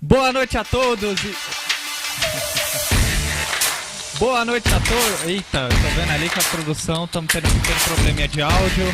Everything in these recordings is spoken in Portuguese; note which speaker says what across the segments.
Speaker 1: Boa noite a todos. Boa noite a todos. Eita, tô vendo ali que a produção estamos tendo um pequeno probleminha de áudio.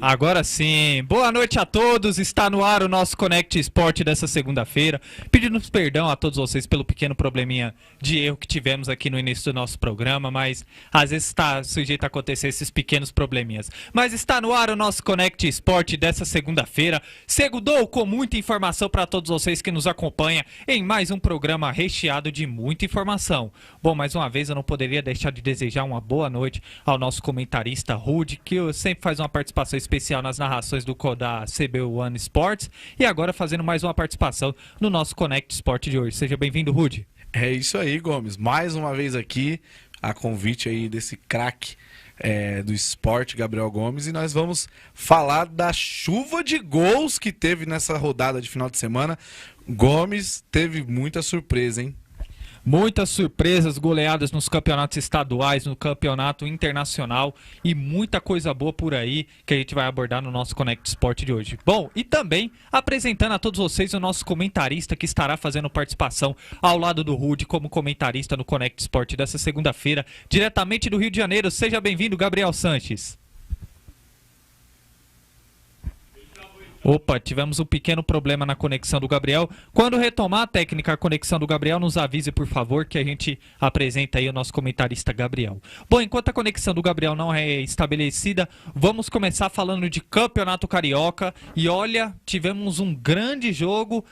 Speaker 1: Agora sim, boa noite a todos, está no ar o nosso Connect Sport dessa segunda-feira, pedindo perdão a todos vocês pelo pequeno probleminha de erro que tivemos aqui no início do nosso programa, mas às vezes está sujeito a acontecer esses pequenos probleminhas. Mas está no ar o nosso Connect Sport dessa segunda-feira, segundou com muita informação para todos vocês que nos acompanham em mais um programa recheado de muita informação. Bom, mais uma vez eu não poderia deixar de desejar uma boa noite ao nosso comentarista Rude, que sempre faz uma participação especial nas narrações do da CB1 Sports e agora fazendo mais uma participação no nosso Connect Sport de hoje. Seja bem-vindo, Rude.
Speaker 2: É isso aí, Gomes. Mais uma vez aqui, a convite aí desse craque do esporte, Gabriel Gomes, e nós vamos falar da chuva de gols que teve nessa rodada de final de semana. Gomes teve muita surpresa, hein?
Speaker 1: Muitas surpresas, goleadas nos campeonatos estaduais, no campeonato internacional e muita coisa boa por aí que a gente vai abordar no nosso Connect Sport de hoje. Bom, e também apresentando a todos vocês o nosso comentarista que estará fazendo participação ao lado do Rude como comentarista no Connect Sport dessa segunda-feira, diretamente do Rio de Janeiro. Seja bem-vindo, Gabriel Sanches. Opa, tivemos um pequeno problema na conexão do Gabriel. Quando retomar a técnica, a conexão do Gabriel, nos avise, por favor, que a gente apresenta aí o nosso comentarista Gabriel. Bom, enquanto a conexão do Gabriel não é estabelecida, vamos começar falando de Campeonato Carioca. E olha, tivemos um grande jogo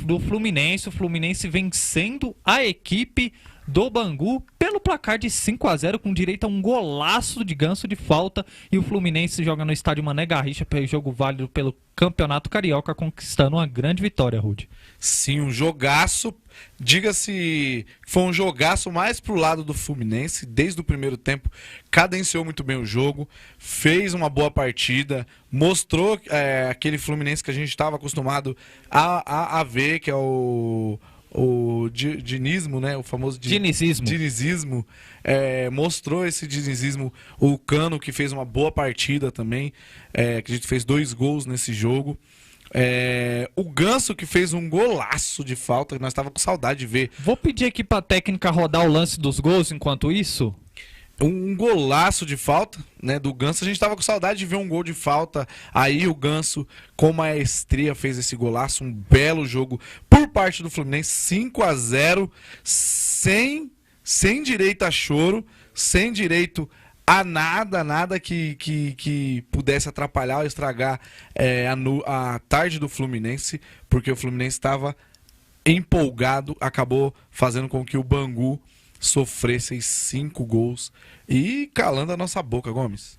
Speaker 1: do Fluminense. O Fluminense vencendo a equipe do Bangu pelo placar de 5-0 com direito a um golaço de Ganso de falta, e o Fluminense joga no estádio Mané Garrincha pelo jogo válido pelo Campeonato Carioca, conquistando uma grande vitória, Rude.
Speaker 2: Sim, um jogaço, diga-se, foi um jogaço mais pro lado do Fluminense, desde o primeiro tempo, cadenciou muito bem o jogo, fez uma boa partida, mostrou aquele Fluminense que a gente estava acostumado a ver, que é o dinismo, né? O famoso dinizismo. Mostrou esse dinizismo. O Cano, que fez uma boa partida também, que a gente fez 2 gols nesse jogo. O Ganso, que fez um golaço de falta, que nós estávamos com saudade de ver.
Speaker 1: Vou pedir aqui para a técnica rodar o lance dos gols enquanto isso.
Speaker 2: Um golaço de falta, né, do Ganso. A gente estava com saudade de ver um gol de falta. Aí o Ganso, com maestria, fez esse golaço. Um belo jogo por parte do Fluminense. 5-0, sem direito a choro, sem direito a nada que pudesse atrapalhar ou estragar a tarde do Fluminense, porque o Fluminense estava empolgado, acabou fazendo com que o Bangu sofresse 5 gols e calando a nossa boca, Gomes.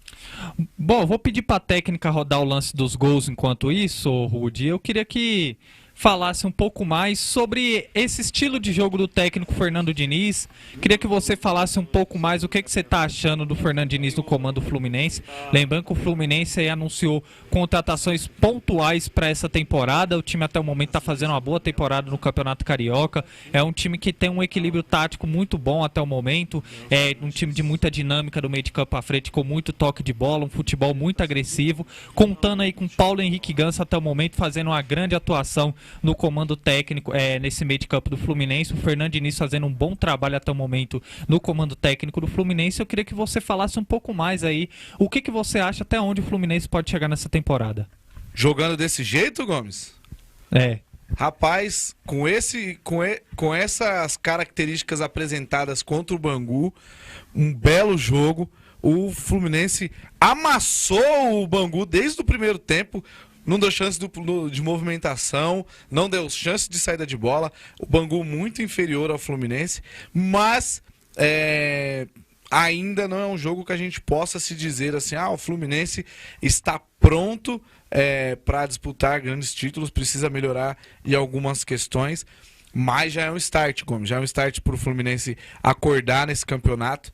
Speaker 1: Bom, vou pedir para a técnica rodar o lance dos gols enquanto isso, Rudy. Eu queria que falasse um pouco mais sobre esse estilo de jogo do técnico Fernando Diniz. Queria que você falasse um pouco mais o que você está achando do Fernando Diniz no comando Fluminense. Lembrando que o Fluminense aí anunciou contratações pontuais para essa temporada. O time até o momento está fazendo uma boa temporada no Campeonato Carioca. É um time que tem um equilíbrio tático muito bom até o momento. É um time de muita dinâmica do meio de campo à frente, com muito toque de bola, um futebol muito agressivo. Contando aí com Paulo Henrique Ganso até o momento, fazendo uma grande atuação no comando técnico, nesse meio de campo do Fluminense. O Fernando Diniz fazendo um bom trabalho até o momento no comando técnico do Fluminense. Eu queria que você falasse um pouco mais aí, o que você acha, até onde o Fluminense pode chegar nessa temporada.
Speaker 2: Jogando desse jeito, Gomes? Rapaz, com essas características apresentadas contra o Bangu, um belo jogo, o Fluminense amassou o Bangu desde o primeiro tempo. Não deu chance de movimentação, não deu chance de saída de bola. O Bangu muito inferior ao Fluminense, mas ainda não é um jogo que a gente possa se dizer assim, o Fluminense está pronto para disputar grandes títulos, precisa melhorar em algumas questões, mas já é um start, Gomes, já é um start para o Fluminense acordar nesse campeonato.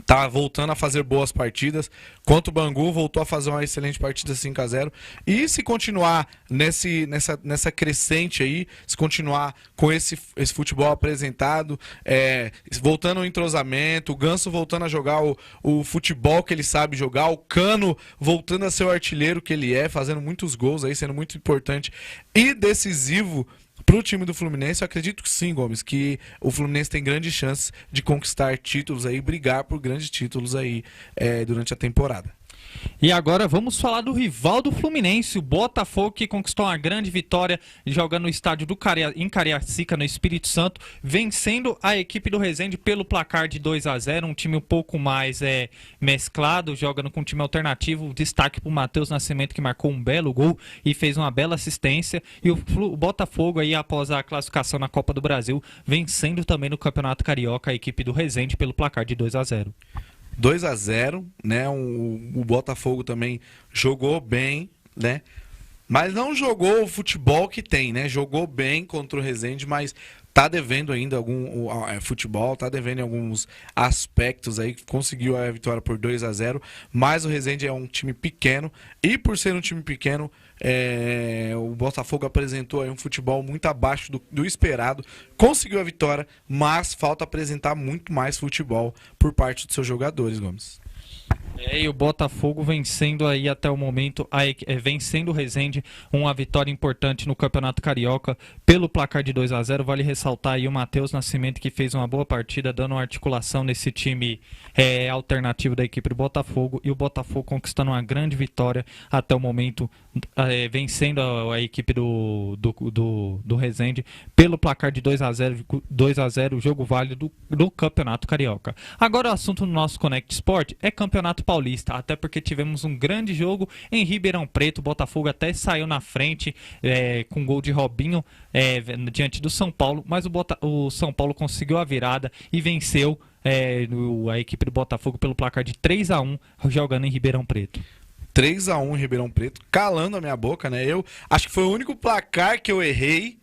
Speaker 2: tá voltando a fazer boas partidas. Quanto o Bangu voltou a fazer uma excelente partida 5-0. E se continuar nessa crescente aí, se continuar com esse futebol apresentado, voltando ao entrosamento, o Ganso voltando a jogar o futebol que ele sabe jogar, o Cano voltando a ser o artilheiro que ele fazendo muitos gols aí, sendo muito importante e decisivo para o time do Fluminense, eu acredito que sim, Gomes, que o Fluminense tem grandes chances de conquistar títulos aí, brigar por grandes títulos aí durante a temporada.
Speaker 1: E agora vamos falar do rival do Fluminense, o Botafogo, que conquistou uma grande vitória jogando no estádio em Cariacica, no Espírito Santo, vencendo a equipe do Resende pelo placar de 2-0, um time um pouco mais mesclado, jogando com um time alternativo. Destaque para o Matheus Nascimento, que marcou um belo gol e fez uma bela assistência. E o Botafogo, aí, após a classificação na Copa do Brasil, vencendo também no Campeonato Carioca a equipe do Resende pelo placar de 2-0.
Speaker 2: 2-0, né? O Botafogo também jogou bem, né? Mas não jogou o futebol que tem, né? Jogou bem contra o Resende, mas tá devendo ainda algum futebol, tá devendo em alguns aspectos aí. Conseguiu a vitória por 2-0, mas o Resende é um time pequeno e por ser um time pequeno, o Botafogo apresentou aí um futebol muito abaixo do esperado, conseguiu a vitória, mas falta apresentar muito mais futebol por parte dos seus jogadores, Gomes.
Speaker 1: E o Botafogo vencendo aí até o momento, vencendo o Resende, uma vitória importante no Campeonato Carioca pelo placar de 2-0. Vale ressaltar aí o Matheus Nascimento, que fez uma boa partida, dando uma articulação nesse time alternativo da equipe do Botafogo, e o Botafogo conquistando uma grande vitória até o momento, vencendo a equipe do Resende pelo placar de 2-0, jogo válido do Campeonato Carioca. Agora o assunto no nosso Connect Sport é Campeonato Paulista, até porque tivemos um grande jogo em Ribeirão Preto. O Botafogo até saiu na frente com gol de Robinho diante do São Paulo, mas o São Paulo conseguiu a virada e venceu a equipe do Botafogo pelo placar de 3-1, jogando em Ribeirão Preto.
Speaker 2: 3-1 em Ribeirão Preto, calando a minha boca, né? Eu acho que foi o único placar que eu errei,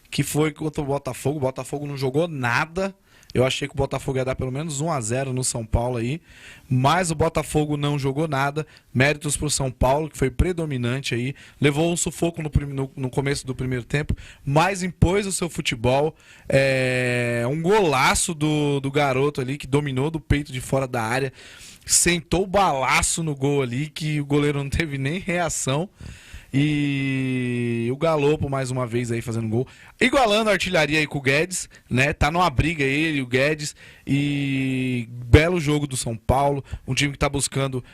Speaker 2: que foi contra o Botafogo. O Botafogo não jogou nada. Eu achei que o Botafogo ia dar pelo menos 1-0 no São Paulo aí, mas o Botafogo não jogou nada. Méritos para o São Paulo, que foi predominante aí, levou um sufoco no começo do primeiro tempo, mas impôs o seu futebol. Um golaço do garoto ali, que dominou do peito de fora da área, sentou o balaço no gol ali, que o goleiro não teve nem reação. E o Galopo mais uma vez aí fazendo gol, igualando a artilharia aí com o Guedes, né? Tá numa briga ele e o Guedes. E belo jogo do São Paulo, um time que tá buscando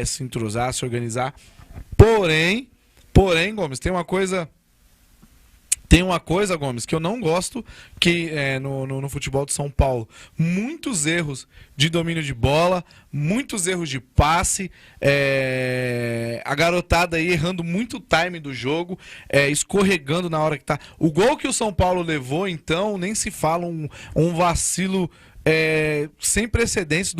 Speaker 2: se entrosar, se organizar. Porém, Gomes, tem uma coisa, Gomes, que eu não gosto, que no futebol de São Paulo. Muitos erros de domínio de bola, muitos erros de passe, a garotada aí errando muito o time do jogo, escorregando na hora que tá. O gol que o São Paulo levou, então, nem se fala, um vacilo sem precedentes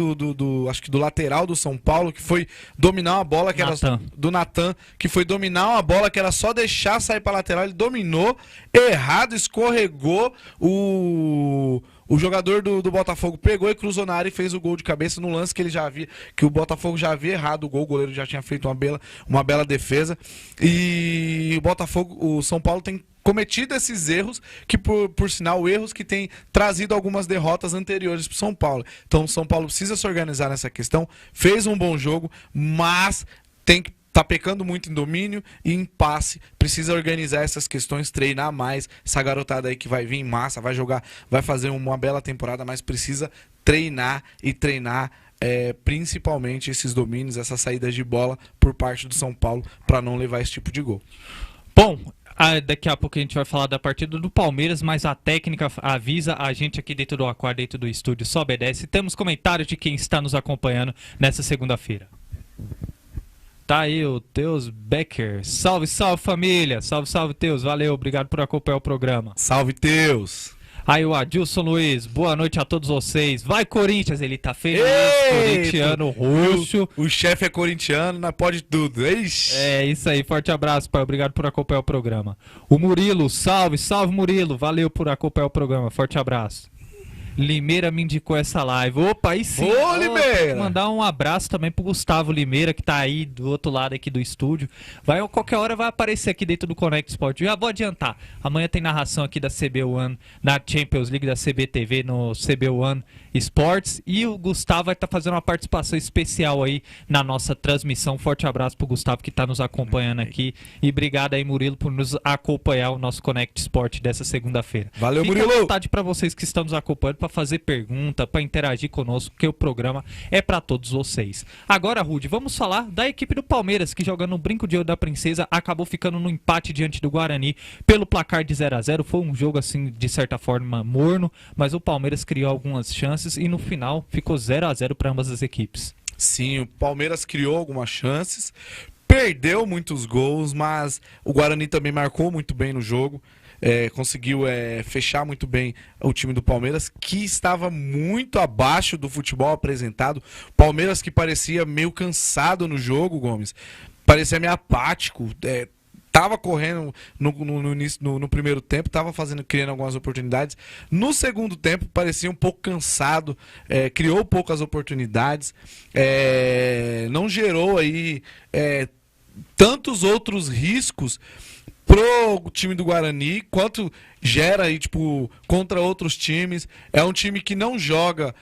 Speaker 2: acho que do lateral do São Paulo, que foi dominar uma bola que era do Natan, que foi dominar uma bola que era só deixar sair para lateral. Ele dominou errado, escorregou, o jogador do Botafogo pegou e cruzou na área e fez o gol de cabeça no lance que ele já havia, que o Botafogo já havia errado o gol. O goleiro já tinha feito uma bela defesa, e o São Paulo tem cometido esses erros, que por sinal, erros que têm trazido algumas derrotas anteriores para o São Paulo. Então o São Paulo precisa se organizar nessa questão, fez um bom jogo, mas tá pecando muito em domínio e em passe. Precisa organizar essas questões, treinar mais. Essa garotada aí que vai vir em massa, vai jogar, vai fazer uma bela temporada, mas precisa treinar principalmente esses domínios, essas saídas de bola por parte do São Paulo, para não levar esse tipo de gol.
Speaker 1: Bom, daqui a pouco a gente vai falar da partida do Palmeiras, mas a técnica avisa a gente aqui dentro do aquário, dentro do estúdio, só obedece. Temos comentários de quem está nos acompanhando nessa segunda-feira. Tá aí o Teus Becker. Salve, salve família. Salve, salve Teus. Valeu, obrigado por acompanhar o programa.
Speaker 2: Salve Teus.
Speaker 1: Aí o Adilson Luiz, boa noite a todos vocês. Vai Corinthians, ele tá feliz, corintiano roxo.
Speaker 2: O chefe é corintiano, não pode tudo. Ixi.
Speaker 1: É isso aí, forte abraço, pai. Obrigado por acompanhar o programa. O Murilo, salve, salve Murilo. Valeu por acompanhar o programa, forte abraço. Limeira me indicou essa live. Opa, aí sim.
Speaker 2: Ô, Limeira!
Speaker 1: Mandar um abraço também pro Gustavo Limeira, que tá aí do outro lado aqui do estúdio. Qualquer hora vai aparecer aqui dentro do Connect Sport. Já vou adiantar. Amanhã tem narração aqui da CB1, na Champions League da CBTV, no CB1 Sports. E o Gustavo vai estar fazendo uma participação especial aí na nossa transmissão. Forte abraço pro Gustavo que tá nos acompanhando aqui. E obrigado aí, Murilo, por nos acompanhar o nosso Connect Sport dessa segunda-feira.
Speaker 2: Valeu,
Speaker 1: Fica
Speaker 2: Murilo!
Speaker 1: à vontade para vocês que estão nos acompanhando para fazer pergunta, para interagir conosco, porque o programa é para todos vocês. Agora, Rude, vamos falar da equipe do Palmeiras, que jogando no Brinco de Ouro da Princesa, acabou ficando no empate diante do Guarani pelo placar de 0-0. Foi um jogo, assim, de certa forma, morno, mas o Palmeiras criou algumas chances e no final ficou 0-0 para ambas as equipes.
Speaker 2: Sim, o Palmeiras criou algumas chances, perdeu muitos gols, mas o Guarani também marcou muito bem no jogo. Conseguiu fechar muito bem o time do Palmeiras, que estava muito abaixo do futebol apresentado. Palmeiras que parecia meio cansado no jogo, Gomes. Parecia meio apático. Tava correndo no primeiro tempo, tava criando algumas oportunidades. No segundo tempo, parecia um pouco cansado, criou poucas oportunidades, não gerou aí tantos outros riscos pro time do Guarani, quanto gera aí, tipo, contra outros times. É um time que não joga.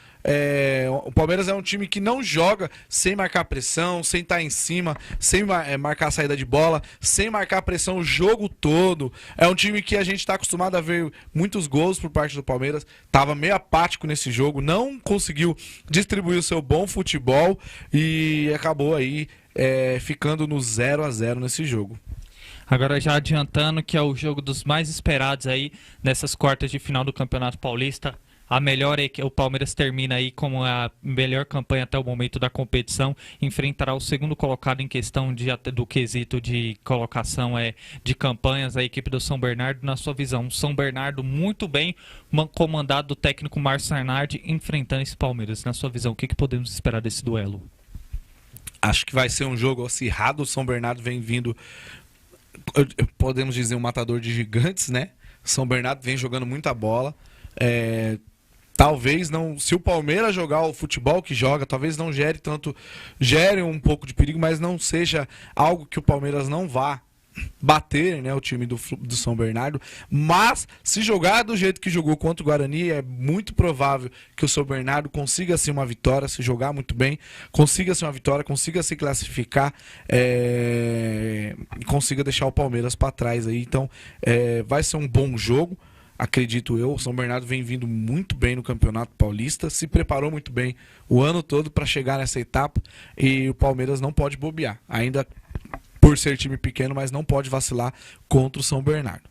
Speaker 2: O Palmeiras é um time que não joga sem marcar pressão, sem estar em cima, sem marcar a saída de bola, sem marcar pressão o jogo todo. É um time que a gente está acostumado a ver muitos gols por parte do Palmeiras. Tava meio apático nesse jogo, não conseguiu distribuir o seu bom futebol e acabou aí ficando no 0-0 nesse jogo.
Speaker 1: Agora já adiantando que é o jogo dos mais esperados aí nessas quartas de final do Campeonato Paulista. A melhor é que o Palmeiras termina aí como a melhor campanha até o momento da competição. Enfrentará o segundo colocado em questão do quesito de colocação de campanhas, a equipe do São Bernardo. Na sua visão, São Bernardo muito bem comandado do técnico Márcio Arnardi enfrentando esse Palmeiras. Na sua visão, o que podemos esperar desse duelo?
Speaker 2: Acho que vai ser um jogo acirrado. O São Bernardo vem vindo, podemos dizer, um matador de gigantes, né? São Bernardo vem jogando muita bola. Talvez não, se o Palmeiras jogar o futebol que joga, talvez não gere um pouco de perigo, mas não seja algo que o Palmeiras não vá bater, né, o time do São Bernardo. Mas se jogar do jeito que jogou contra o Guarani, é muito provável que o São Bernardo consiga assim uma vitória. Se jogar muito bem, consiga assim uma vitória, consiga se classificar e consiga deixar o Palmeiras para trás aí. Então vai ser um bom jogo, acredito eu. O São Bernardo vem vindo muito bem no Campeonato Paulista, se preparou muito bem o ano todo para chegar nessa etapa, e o Palmeiras não pode bobear, ainda por ser time pequeno, mas não pode vacilar contra o São Bernardo.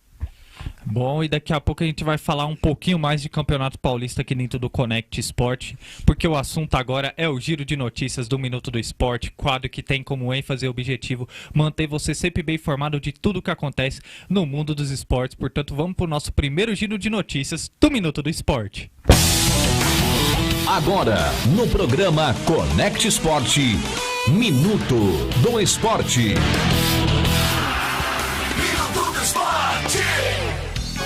Speaker 1: Bom, e daqui a pouco a gente vai falar um pouquinho mais de Campeonato Paulista aqui dentro do Connect Sport, porque o assunto agora é o giro de notícias do Minuto do Esporte, quadro que tem como ênfase e objetivo manter você sempre bem informado de tudo o que acontece no mundo dos esportes. Portanto, vamos para o nosso primeiro giro de notícias do Minuto do Esporte.
Speaker 3: Agora, no programa Connect Sport, Minuto do Esporte.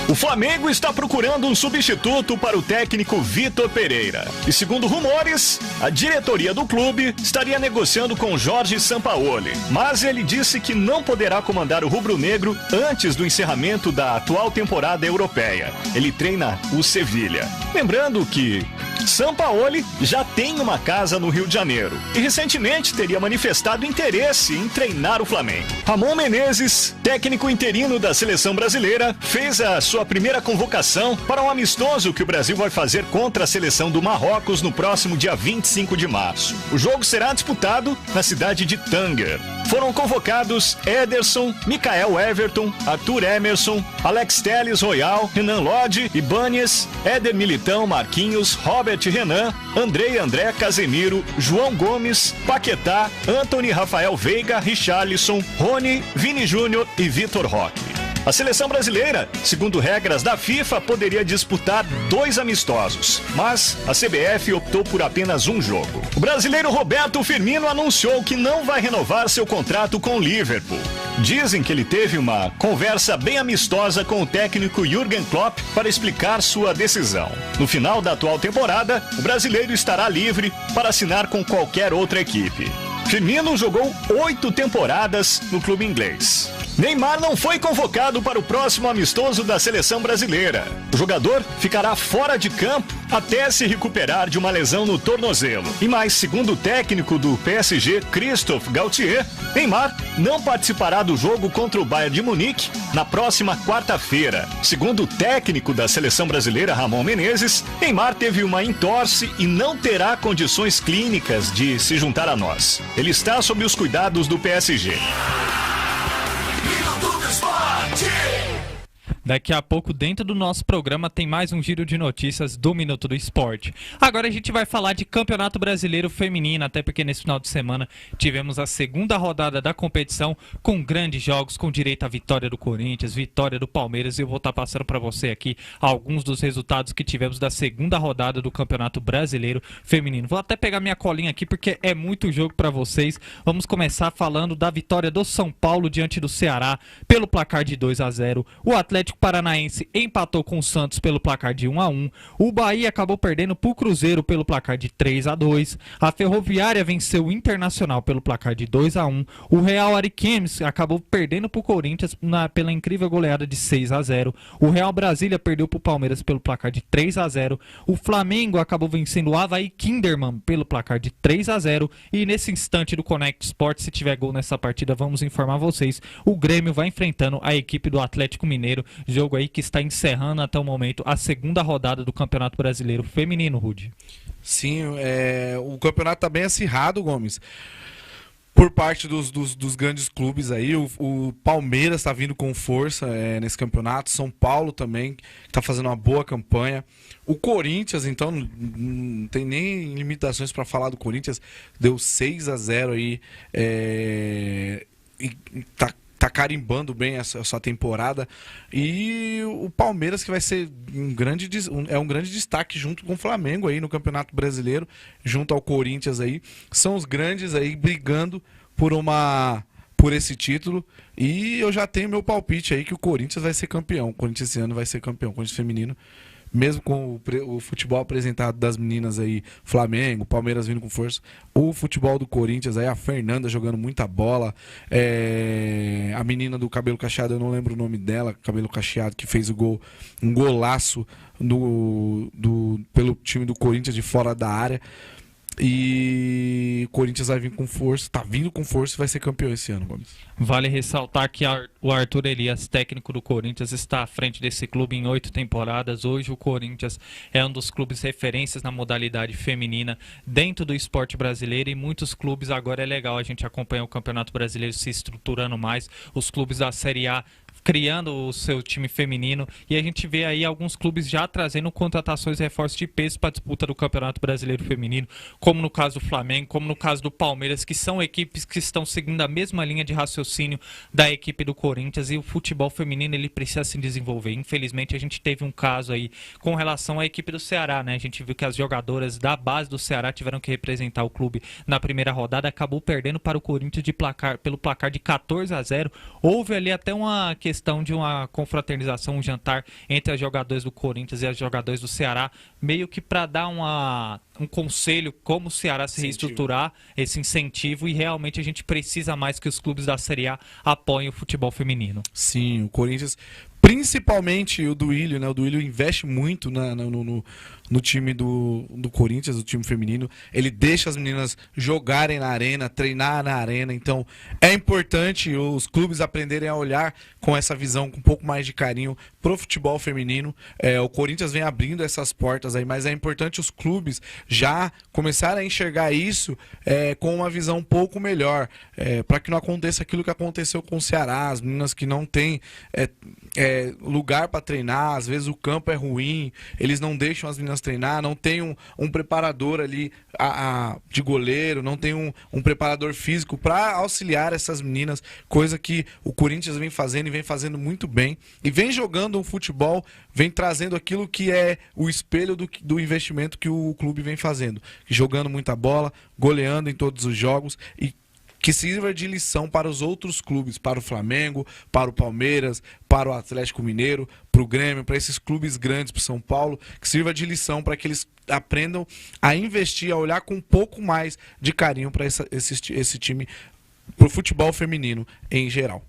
Speaker 4: O Flamengo está procurando um substituto para o técnico Vitor Pereira. E segundo rumores, a diretoria do clube estaria negociando com Jorge Sampaoli. Mas ele disse que não poderá comandar o rubro-negro antes do encerramento da atual temporada europeia. Ele treina o Sevilha. Lembrando que Sampaoli já tem uma casa no Rio de Janeiro e recentemente teria manifestado interesse em treinar o Flamengo. Ramon Menezes, técnico interino da seleção brasileira, fez a sua primeira convocação para um amistoso que o Brasil vai fazer contra a seleção do Marrocos no próximo dia 25 de março. O jogo será disputado na cidade de Tanger. Foram convocados Ederson, Michael Everton, Arthur Emerson, Alex Telles Royal, Renan Lodge, Ibanez, Éder Militão, Marquinhos, Robert Renan, André Casemiro, João Gomes, Paquetá, Anthony Rafael Veiga, Richarlison, Rony, Vini Júnior e Vitor Roque. A seleção brasileira, segundo regras da FIFA, poderia disputar 2 amistosos, mas a CBF optou por apenas um jogo. O brasileiro Roberto Firmino anunciou que não vai renovar seu contrato com o Liverpool. Dizem que ele teve uma conversa bem amistosa com o técnico Jürgen Klopp para explicar sua decisão. No final da atual temporada, o brasileiro estará livre para assinar com qualquer outra equipe. Firmino jogou 8 temporadas no clube inglês. Neymar não foi convocado para o próximo amistoso da seleção brasileira. O jogador ficará fora de campo até se recuperar de uma lesão no tornozelo. E mais, segundo o técnico do PSG, Christophe Galtier, Neymar não participará do jogo contra o Bayern de Munique na próxima quarta-feira. Segundo o técnico da seleção brasileira, Ramon Menezes, Neymar teve uma entorse e não terá condições clínicas de se juntar a nós. Ele está sob os cuidados do PSG.
Speaker 1: Daqui a pouco, dentro do nosso programa, tem mais um giro de notícias do Minuto do Esporte. Agora a gente vai falar de Campeonato Brasileiro Feminino, até porque nesse final de semana tivemos a segunda rodada da competição com grandes jogos, com direito à vitória do Corinthians, vitória do Palmeiras, e eu vou estar passando para você aqui alguns dos resultados que tivemos da segunda rodada do Campeonato Brasileiro Feminino. Vou até pegar minha colinha aqui porque é muito jogo para vocês. Vamos começar falando da vitória do São Paulo diante do Ceará pelo placar de 2-0. O Atlético Paranaense empatou com o Santos pelo placar de 1-1. O Bahia acabou perdendo para o Cruzeiro pelo placar de 3-2. A Ferroviária venceu o Internacional pelo placar de 2-1. O Real Ariquemes acabou perdendo para o Corinthians pela incrível goleada de 6-0. O Real Brasília perdeu para o Palmeiras pelo placar de 3-0. O Flamengo acabou vencendo o Avaí Kinderman pelo placar de 3-0. E nesse instante do Connect Sport, se tiver gol nessa partida, vamos informar vocês. O Grêmio vai enfrentando a equipe do Atlético Mineiro. Jogo aí que está encerrando até o momento a segunda rodada do Campeonato Brasileiro Feminino, Rudy.
Speaker 2: Sim, o campeonato está bem acirrado, Gomes. Por parte dos grandes clubes aí, o Palmeiras está vindo com força nesse campeonato, São Paulo também está fazendo uma boa campanha. O Corinthians, então, não tem nem limitações para falar do Corinthians, deu 6-0 aí, e tá carimbando bem essa temporada. E o Palmeiras, que vai ser um grande destaque junto com o Flamengo aí no Campeonato Brasileiro, junto ao Corinthians aí, são os grandes aí brigando por esse título. E eu já tenho meu palpite aí que o Corinthians vai ser campeão. O Corinthians esse ano vai ser campeão, o Corinthians feminino. Mesmo com o futebol apresentado das meninas aí, Flamengo, Palmeiras vindo com força, o futebol do Corinthians aí, a Fernanda jogando muita bola, a menina do cabelo cacheado, eu não lembro o nome dela, cabelo cacheado, que fez o gol, um golaço pelo time do Corinthians de fora da área. E o Corinthians vai vir com força, tá vindo com força e vai ser campeão esse ano, Gomes.
Speaker 1: Vale ressaltar que o Arthur Elias, técnico do Corinthians, está à frente desse clube em 8 temporadas. Hoje o Corinthians é um dos clubes referências na modalidade feminina dentro do esporte brasileiro, e muitos clubes agora é legal a gente acompanhar o Campeonato Brasileiro se estruturando mais, os clubes da Série A criando o seu time feminino, e a gente vê aí alguns clubes já trazendo contratações e reforços de peso para a disputa do Campeonato Brasileiro Feminino, como no caso do Flamengo, como no caso do Palmeiras, que são equipes que estão seguindo a mesma linha de raciocínio da equipe do Corinthians, e o futebol feminino ele precisa se desenvolver. Infelizmente a gente teve um caso aí com relação à equipe do Ceará, né? A gente viu que as jogadoras da base do Ceará tiveram que representar o clube na primeira rodada, acabou perdendo para o Corinthians pelo placar de 14-0. Houve ali até uma questão de uma confraternização, um jantar entre as jogadoras do Corinthians e as jogadoras do Ceará, meio que para dar um conselho como o Ceará se reestruturar, esse incentivo, e realmente a gente precisa mais que os clubes da Série A apoiem o futebol feminino.
Speaker 2: Sim, o Corinthians, principalmente o Duílio, né? O Duílio investe muito no time do Corinthians, do time feminino. Ele deixa as meninas jogarem na arena, treinar na arena. Então é importante os clubes aprenderem a olhar com essa visão, com um pouco mais de carinho pro futebol feminino. O Corinthians vem abrindo essas portas aí, mas é importante os clubes já começarem a enxergar isso com uma visão um pouco melhor, para que não aconteça aquilo que aconteceu com o Ceará, as meninas que não têm lugar para treinar, às vezes o campo é ruim, eles não deixam as meninas treinar, não tem um preparador ali de goleiro, não tem um preparador físico para auxiliar essas meninas, coisa que o Corinthians vem fazendo e vem fazendo muito bem, e vem jogando um futebol, vem trazendo aquilo que é o espelho do investimento que o clube vem fazendo, jogando muita bola, goleando em todos os jogos, e que sirva de lição para os outros clubes, para o Flamengo, para o Palmeiras, para o Atlético Mineiro, para o Grêmio, para esses clubes grandes, para o São Paulo, que sirva de lição para que eles aprendam a investir, a olhar com um pouco mais de carinho para esse time, para o futebol feminino em geral.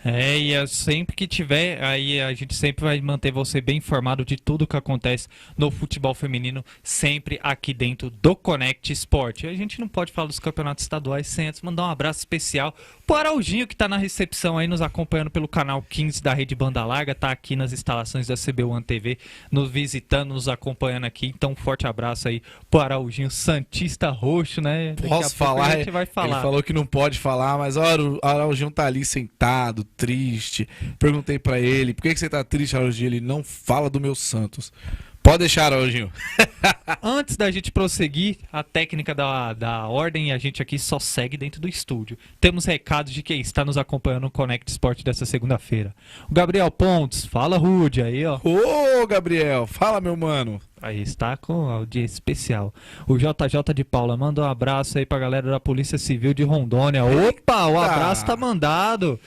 Speaker 1: E sempre que tiver, aí a gente sempre vai manter você bem informado de tudo que acontece no futebol feminino, sempre aqui dentro do Connect Sport. A gente não pode falar dos campeonatos estaduais sem antes mandar um abraço especial pro Araujinho, que tá na recepção aí, nos acompanhando pelo canal 15 da Rede Banda Larga, tá aqui nas instalações da CBU One TV, nos visitando, nos acompanhando aqui. Então, um forte abraço aí pro Araujinho, Santista Roxo, né?
Speaker 2: Posso falar?
Speaker 1: A gente vai falar.
Speaker 2: Ele falou que não pode falar, mas olha, o Araujinho tá ali sentado, triste. Perguntei pra ele, por que você tá triste, Araujinho? Ele não fala do meu Santos. Pode deixar, Araujinho.
Speaker 1: Antes da gente prosseguir, a técnica da ordem, a gente aqui só segue dentro do estúdio. Temos recados de quem está nos acompanhando no Connect Sport dessa segunda-feira. O Gabriel Pontes, fala Rude aí, ó.
Speaker 2: Ô, Gabriel, fala, meu mano.
Speaker 1: Aí está com audiência especial. O JJ de Paula manda um abraço aí pra galera da Polícia Civil de Rondônia. Opa, o abraço tá mandado.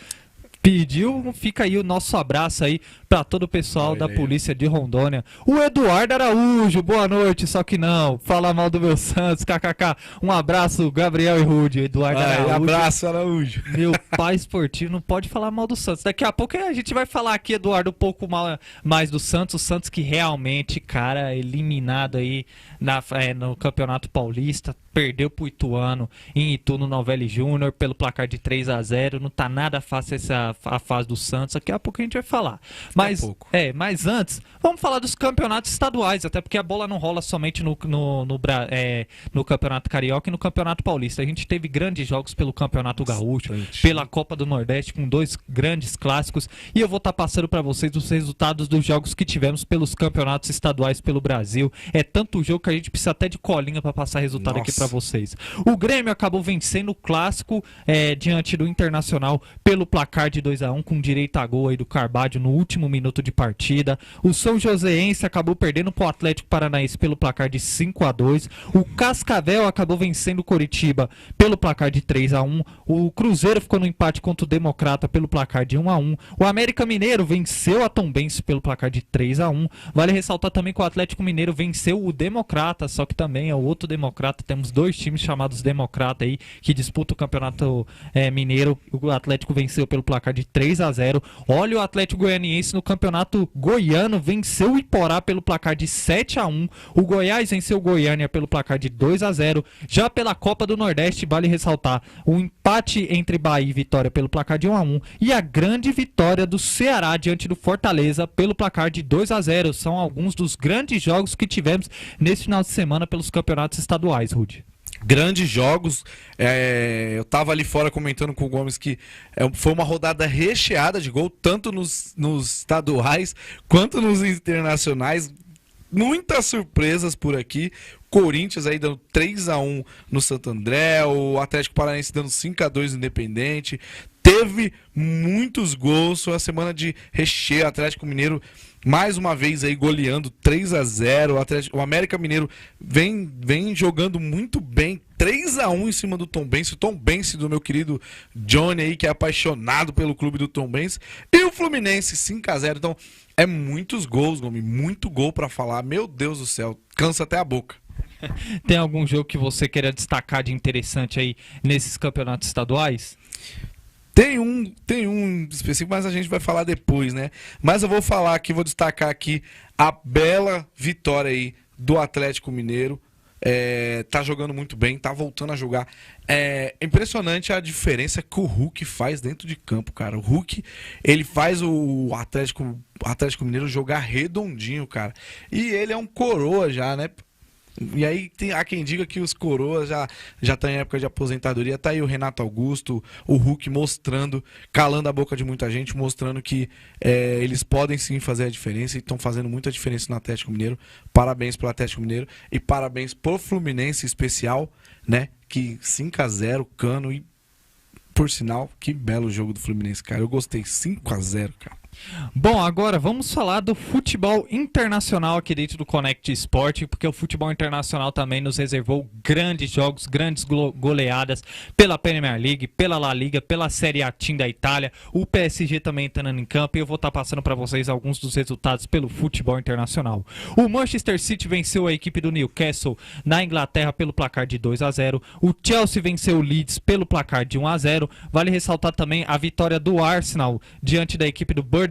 Speaker 1: Pediu, fica aí o nosso abraço aí pra todo o pessoal da Polícia de Rondônia. O Eduardo Araújo, boa noite, só que não, fala mal do meu Santos, kkk. Um abraço, Gabriel e Rude, Eduardo Araújo.
Speaker 2: Abraço, Araújo.
Speaker 1: Meu pai esportivo não pode falar mal do Santos. Daqui a pouco a gente vai falar aqui, Eduardo, um pouco mais do Santos. O Santos que realmente, cara, eliminado aí no Campeonato Paulista. Perdeu pro Ituano em Itu no Novelli Júnior pelo placar de 3-0. Não tá nada fácil a fase do Santos. Daqui a pouco a gente vai falar. Mas antes, vamos falar dos campeonatos estaduais, até porque a bola não rola somente no Campeonato Carioca e no Campeonato Paulista. A gente teve grandes jogos pelo Campeonato Gaúcho, pela Copa do Nordeste, com 2 grandes clássicos. E eu vou estar passando para vocês os resultados dos jogos que tivemos pelos campeonatos estaduais pelo Brasil. É tanto jogo que a gente precisa até de colinha para passar resultado aqui para vocês. O Grêmio acabou vencendo o clássico diante do Internacional pelo placar de 2-1, com direito a gol aí do Carvalho no último minuto de partida. O São Joséense acabou perdendo para o Atlético Paranaense pelo placar de 5-2. O Cascavel acabou vencendo o Coritiba pelo placar de 3-1. O Cruzeiro ficou no empate contra o Democrata pelo placar de 1-1. O América Mineiro venceu a Tombense pelo placar de 3-1. Vale ressaltar também que o Atlético Mineiro venceu o Democrata, só que também é o outro Democrata. Temos 2 times chamados Democrata aí que disputam o Campeonato Mineiro. O Atlético venceu pelo placar de 3-0. Olha, o Atlético Goianiense no Campeonato Goiano venceu o Iporá pelo placar de 7-1. O Goiás venceu o Goiânia pelo placar de 2-0. Já pela Copa do Nordeste, vale ressaltar o empate entre Bahia e Vitória pelo placar de 1-1 e a grande vitória do Ceará diante do Fortaleza pelo placar de 2-0. São alguns dos grandes jogos que tivemos nesse final de semana pelos campeonatos estaduais, Rudy.
Speaker 2: Grandes jogos, eu tava ali fora comentando com o Gomes que foi uma rodada recheada de gol, tanto nos estaduais quanto nos internacionais. Muitas surpresas por aqui. Corinthians aí dando 3-1 no Santo André, o Atlético Paranaense dando 5-2 no Independente. Teve muitos gols, foi uma semana de recheio. Atlético Mineiro mais uma vez aí goleando 3-0. O América Mineiro vem jogando muito bem, 3-1 em cima do Tombense. O Tombense do meu querido Johnny aí, que é apaixonado pelo clube do Tombense. E o Fluminense 5-0. Então é muitos gols, Gomes, muito gol pra falar. Meu Deus do céu, cansa até a boca.
Speaker 1: Tem algum jogo que você queira destacar de interessante aí nesses campeonatos estaduais?
Speaker 2: Tem um específico, mas a gente vai falar depois, né? Mas eu vou falar aqui, vou destacar aqui a bela vitória aí do Atlético Mineiro. Tá jogando muito bem, tá voltando a jogar. É impressionante a diferença que o Hulk faz dentro de campo, cara. O Hulk, ele faz o Atlético Mineiro jogar redondinho, cara. E ele é um coroa já, né? E aí há quem diga que os coroas já estão em época de aposentadoria. Tá aí o Renato Augusto, o Hulk mostrando, calando a boca de muita gente, mostrando que eles podem sim fazer a diferença e estão fazendo muita diferença no Atlético Mineiro. Parabéns pro Atlético Mineiro e parabéns pro Fluminense em especial, né? Que 5-0, Cano e, por sinal, que belo jogo do Fluminense, cara. Eu gostei, 5-0, cara.
Speaker 1: Bom, agora vamos falar do futebol internacional aqui dentro do Connect Sport, porque o futebol internacional também nos reservou grandes jogos, grandes goleadas pela Premier League, pela La Liga, pela Série A Team da Itália, o PSG também entrando em campo, e eu vou estar passando para vocês alguns dos resultados pelo futebol internacional. O Manchester City venceu a equipe do Newcastle na Inglaterra pelo placar de 2-0, o Chelsea venceu o Leeds pelo placar de 1-0, vale ressaltar também a vitória do Arsenal diante da equipe do Bournemouth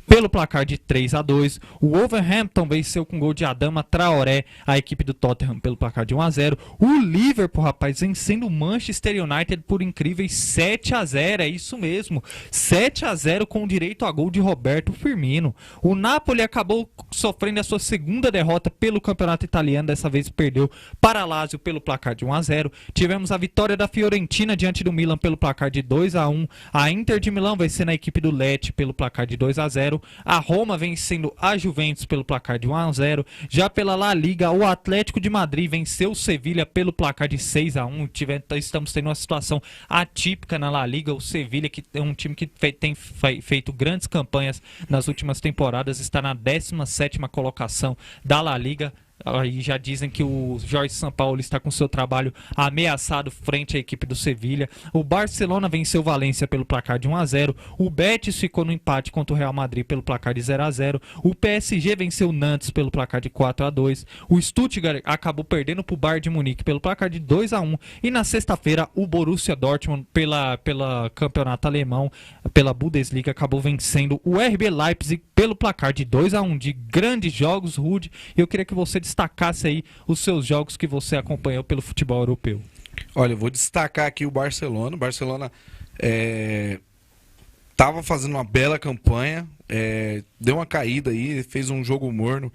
Speaker 1: pelo placar de 3-2. O Wolverhampton venceu com gol de Adama Traoré a equipe do Tottenham pelo placar de 1-0. O Liverpool, rapaz, vencendo o Manchester United por incríveis 7-0, é isso mesmo, 7-0 com direito a gol de Roberto Firmino. O Napoli acabou sofrendo a sua segunda derrota pelo campeonato italiano, dessa vez perdeu para Lazio pelo placar de 1-0. Tivemos a vitória da Fiorentina diante do Milan pelo placar de 2-1. A Inter de Milão vencendo a equipe do Lecce pelo placar de 2-0, a Roma vencendo a Juventus pelo placar de 1-0, já pela La Liga, o Atlético de Madrid venceu o Sevilha pelo placar de 6-1, estamos tendo uma situação atípica na La Liga, o Sevilha, que é um time que tem feito grandes campanhas nas últimas temporadas, está na 17ª colocação da La Liga. Aí já dizem que o Jorge Sampaoli está com seu trabalho ameaçado frente à equipe do Sevilha. O Barcelona venceu o Valência pelo placar de 1-0. O Betis ficou no empate contra o Real Madrid pelo placar de 0-0. O PSG venceu o Nantes pelo placar de 4-2. O Stuttgart acabou perdendo para o Bayern de Munique pelo placar de 2-1. E na sexta-feira o Borussia Dortmund pela campeonato alemão, pela Bundesliga, acabou vencendo o RB Leipzig pelo placar de 2-1. De grandes jogos, Rude. Eu queria que você destacasse aí os seus jogos que você acompanhou pelo futebol europeu.
Speaker 2: Olha, eu vou destacar aqui o Barcelona. O Barcelona estava fazendo uma bela campanha, deu uma caída aí, fez um jogo morno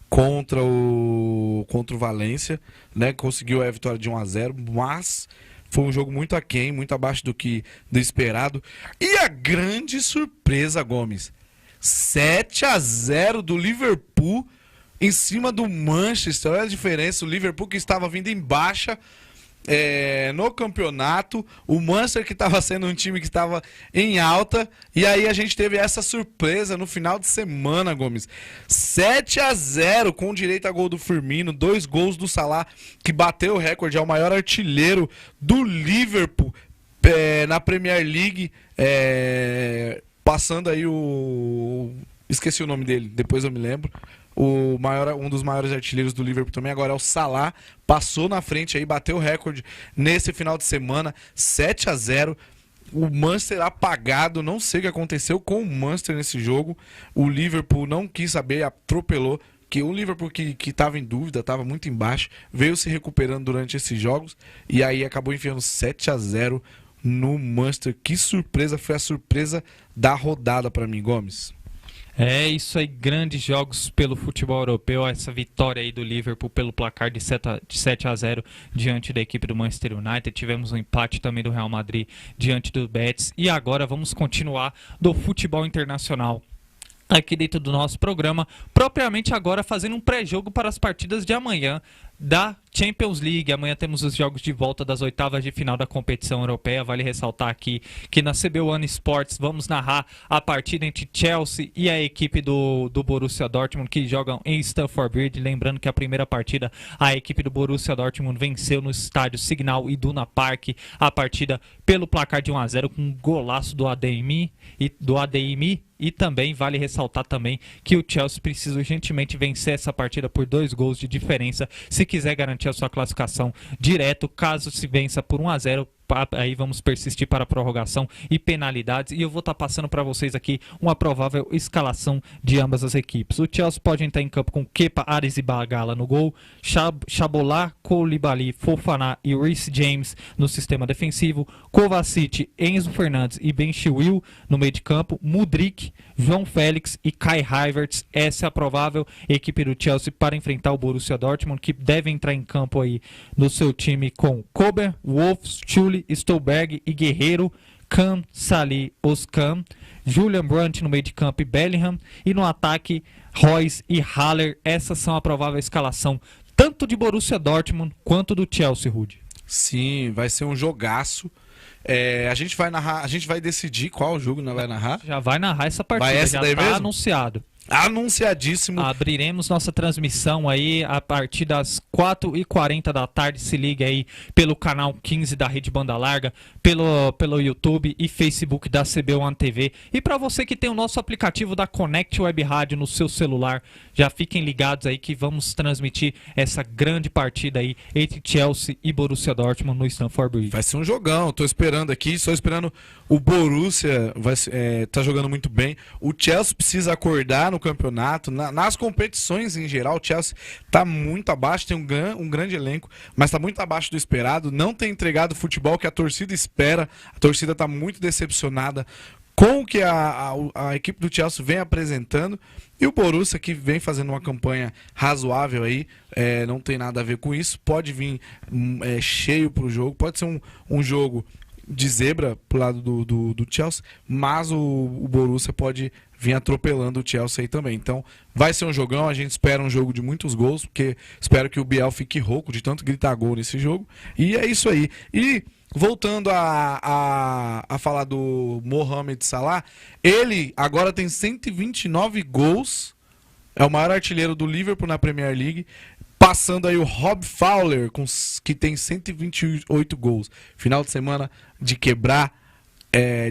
Speaker 2: contra o Valência, né? Conseguiu a vitória de 1-0, mas foi um jogo muito aquém, muito abaixo do esperado. E a grande surpresa, Gomes, 7-0 do Liverpool em cima do Manchester. Olha a diferença, o Liverpool que estava vindo em baixa no campeonato, o Manchester que estava sendo um time que estava em alta, e aí a gente teve essa surpresa no final de semana, Gomes. 7-0 com direito a gol do Firmino, 2 gols do Salah, que bateu o recorde, é o maior artilheiro do Liverpool na Premier League, passando aí esqueci o nome dele, depois eu me lembro. Um dos maiores artilheiros do Liverpool também agora é o Salah, passou na frente aí, bateu o recorde nesse final de semana, 7-0. O Manchester apagado, não sei o que aconteceu com o Manchester nesse jogo. O Liverpool não quis saber, atropelou. Que o Liverpool que estava em dúvida, estava muito embaixo, veio se recuperando durante esses jogos e aí acabou enfiando 7-0 no Manchester. Que surpresa, foi a surpresa da rodada para mim, Gomes.
Speaker 1: É isso aí, grandes jogos pelo futebol europeu, essa vitória aí do Liverpool pelo placar de 7-0 diante da equipe do Manchester United. Tivemos um empate também do Real Madrid diante do Betis. E agora vamos continuar do futebol internacional aqui dentro do nosso programa, propriamente agora fazendo um pré-jogo para as partidas de amanhã da Champions League. Amanhã temos os jogos de volta das oitavas de final da competição europeia. Vale ressaltar aqui que na CB One Sports vamos narrar a partida entre Chelsea e a equipe do Borussia Dortmund, que jogam em Stamford Bridge. Lembrando que a primeira partida a equipe do Borussia Dortmund venceu no estádio Signal Iduna Park a partida pelo placar de 1-0 com um golaço do ADMI e também vale ressaltar também que o Chelsea precisa urgentemente vencer essa partida por 2 gols de diferença se quiser garantir a sua classificação direto. Caso se vença por 1-0, aí vamos persistir para a prorrogação e penalidades, e eu vou estar passando para vocês aqui uma provável escalação de ambas as equipes. O Chelsea pode entrar em campo com Kepa, Arrizabalaga no gol, Chabolat, Koulibaly, Fofana e Reece James no sistema defensivo, Kovacic, Enzo Fernandes e Ben Chilwell no meio de campo, Mudryk, João Félix e Kai Havertz. Essa é a provável equipe do Chelsea para enfrentar o Borussia Dortmund, que deve entrar em campo aí no seu time com Kober, Wolves, Schürrle, Stolberg e Guerreiro, Kahn, Salih, Özcan, Julian Brandt no meio de campo e Bellingham, e no ataque Royce e Haller. Essas são a provável escalação tanto de Borussia Dortmund quanto do Chelsea, Rudy.
Speaker 2: Sim, vai ser um jogaço. A gente vai narrar, a gente vai decidir qual jogo nós vai narrar.
Speaker 1: Já vai narrar essa partida,
Speaker 2: Vai essa
Speaker 1: já
Speaker 2: daí
Speaker 1: está
Speaker 2: mesmo?
Speaker 1: anunciado.
Speaker 2: Anunciadíssimo.
Speaker 1: Abriremos nossa transmissão aí a partir das 4h40 da tarde. Se liga aí pelo canal 15 da Rede Banda Larga, pelo YouTube e Facebook da CB1 TV. E para você que tem o nosso aplicativo da Connect Web Rádio no seu celular, já fiquem ligados aí que vamos transmitir essa grande partida aí entre Chelsea e Borussia Dortmund no Stamford Bridge.
Speaker 2: Vai ser um jogão, tô esperando aqui, só esperando o Borussia, tá jogando muito bem. O Chelsea precisa acordar no campeonato, nas competições em geral. O Chelsea tá muito abaixo, tem um grande elenco, mas tá muito abaixo do esperado, não tem entregado o futebol que a torcida espera. A torcida tá muito decepcionada com o que a equipe do Chelsea vem apresentando, e o Borussia, que vem fazendo uma campanha razoável aí, não tem nada a ver com isso. Pode vir cheio pro jogo, pode ser um jogo de zebra pro lado do Chelsea, mas o Borussia pode vir atropelando o Chelsea aí também. Então vai ser um jogão, a gente espera um jogo de muitos gols, porque espero que o Biel fique rouco de tanto gritar gol nesse jogo. E é isso aí. E voltando a falar do Mohamed Salah, ele agora tem 129 gols, é o maior artilheiro do Liverpool na Premier League, passando aí o Rob Fowler, que tem 128 gols. Final de semana de quebrar,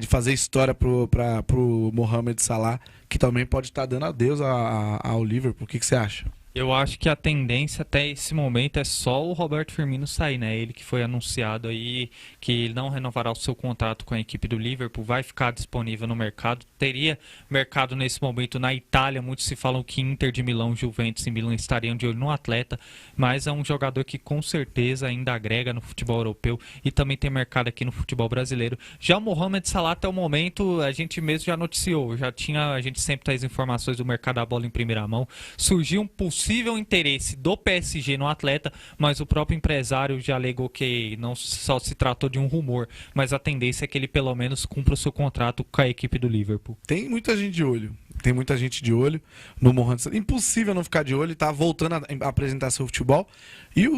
Speaker 2: de fazer história pro Mohamed Salah, que também pode estar dando adeus ao Liverpool. O que você acha?
Speaker 1: Eu acho que a tendência até esse momento é só o Roberto Firmino sair, né? Ele que foi anunciado aí que não renovará o seu contrato com a equipe do Liverpool, vai ficar disponível no mercado. Teria mercado nesse momento na Itália, muitos se falam que Inter de Milão, Juventus e Milan estariam de olho no atleta, mas é um jogador que com certeza ainda agrega no futebol europeu e também tem mercado aqui no futebol brasileiro. Já o Mohamed Salah, até o momento, a gente mesmo já noticiou, a gente sempre traz informações do mercado da bola em primeira mão. Surgiu um possível interesse do PSG no atleta, mas o próprio empresário já alegou que não só se tratou de um rumor, mas a tendência é que ele pelo menos cumpra o seu contrato com a equipe do Liverpool.
Speaker 2: Tem muita gente de olho no Mohamed Salah. Impossível não ficar de olho, ele tá voltando a apresentar seu futebol.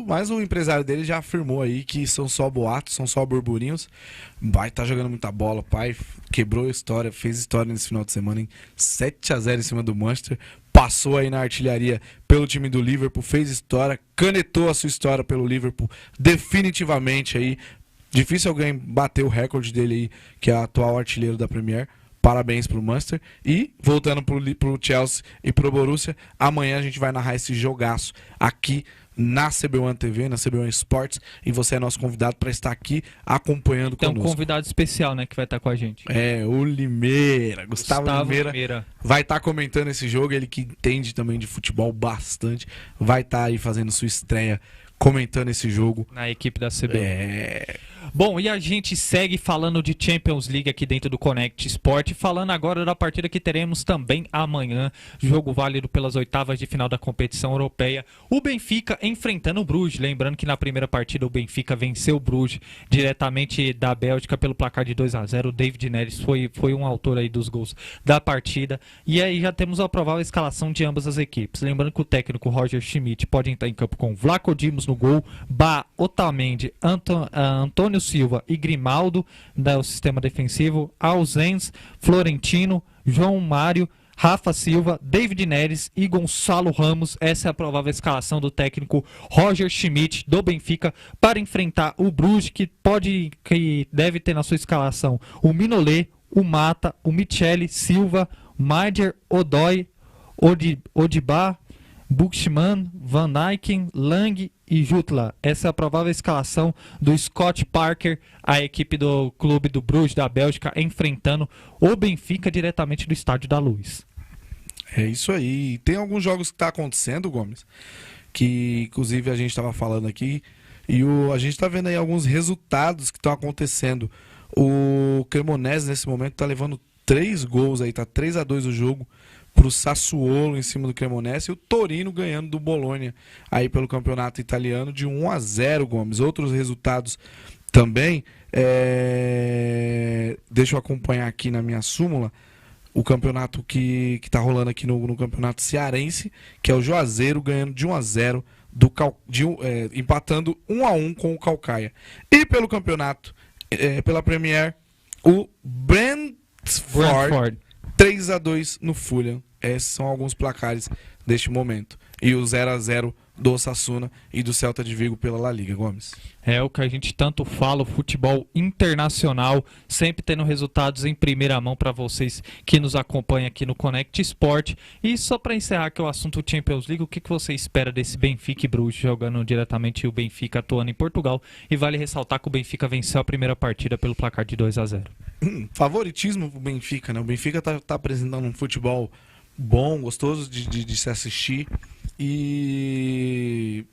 Speaker 2: Mas o empresário dele já afirmou aí que são só boatos, são só burburinhos. Vai tá jogando muita bola, pai. Quebrou a história, fez história nesse final de semana em 7-0 em cima do Manchester. Passou aí na artilharia pelo time do Liverpool, fez história, canetou a sua história pelo Liverpool definitivamente aí. Difícil alguém bater o recorde dele aí, que é o atual artilheiro da Premier. Parabéns pro Manchester. E voltando pro Chelsea e pro Borussia, amanhã a gente vai narrar esse jogaço aqui na CB1 TV, na CB1 Sports, e você é nosso convidado para estar aqui acompanhando
Speaker 1: conosco. Tem um convidado especial, né, que vai estar com a gente.
Speaker 2: O Limeira, Gustavo Limeira vai estar comentando esse jogo, ele que entende também de futebol bastante, vai estar aí fazendo sua estreia, comentando esse jogo.
Speaker 1: Na equipe da CB1. Bom, e a gente segue falando de Champions League aqui dentro do Connect Sport, falando agora da partida que teremos também amanhã, jogo válido pelas oitavas de final da competição europeia, o Benfica enfrentando o Bruges. Lembrando que na primeira partida o Benfica venceu o Bruges diretamente da Bélgica pelo placar de 2-0, o David Neres foi um autor aí dos gols da partida, e aí já temos a provável escalação de ambas as equipes. Lembrando que o técnico Roger Schmidt pode entrar em campo com Vlaco Dimos no gol, Otamendi, Antônio Silva e Grimaldo do sistema defensivo, Ausens, Florentino, João Mário, Rafa Silva, David Neres e Gonçalo Ramos. Essa é a provável escalação do técnico Roger Schmidt do Benfica para enfrentar o Bruges, que deve ter na sua escalação o Mignolet, o Mata, o Michele Silva, Maider, Odoi, Odibá, Buxman, Van Eycken, Lang e Jutla. Essa é a provável escalação do Scott Parker, a equipe do clube do Bruges da Bélgica, enfrentando o Benfica diretamente do Estádio da Luz.
Speaker 2: É isso aí. Tem alguns jogos que tá acontecendo, Gomes, que inclusive a gente estava falando aqui, e a gente está vendo aí alguns resultados que estão acontecendo. O Cremonese nesse momento está levando 3 gols aí, tá 3-2 o jogo pro Sassuolo em cima do Cremonese, e o Torino ganhando do Bologna aí pelo campeonato italiano de 1-0, Gomes. Outros resultados também, deixa eu acompanhar aqui na minha súmula o campeonato que tá rolando aqui no campeonato cearense, que é o Juazeiro ganhando de 1-0 empatando 1-1 com o Calcaia. E pelo campeonato, pela Premier, o Brentford 3-2 no Fulham. Esses são alguns placares deste momento. E o 0-0 do Osasuna e do Celta de Vigo pela La Liga, Gomes.
Speaker 1: É o que a gente tanto fala, o futebol internacional, sempre tendo resultados em primeira mão para vocês que nos acompanham aqui no Connect Sport. E só para encerrar aqui o assunto Champions League, o que você espera desse Benfica e Bruges jogando diretamente, o Benfica atuando em Portugal? E vale ressaltar que o Benfica venceu a primeira partida pelo placar de 2-0.
Speaker 2: Favoritismo pro Benfica, né? O Benfica tá apresentando um futebol bom, gostoso de se assistir, e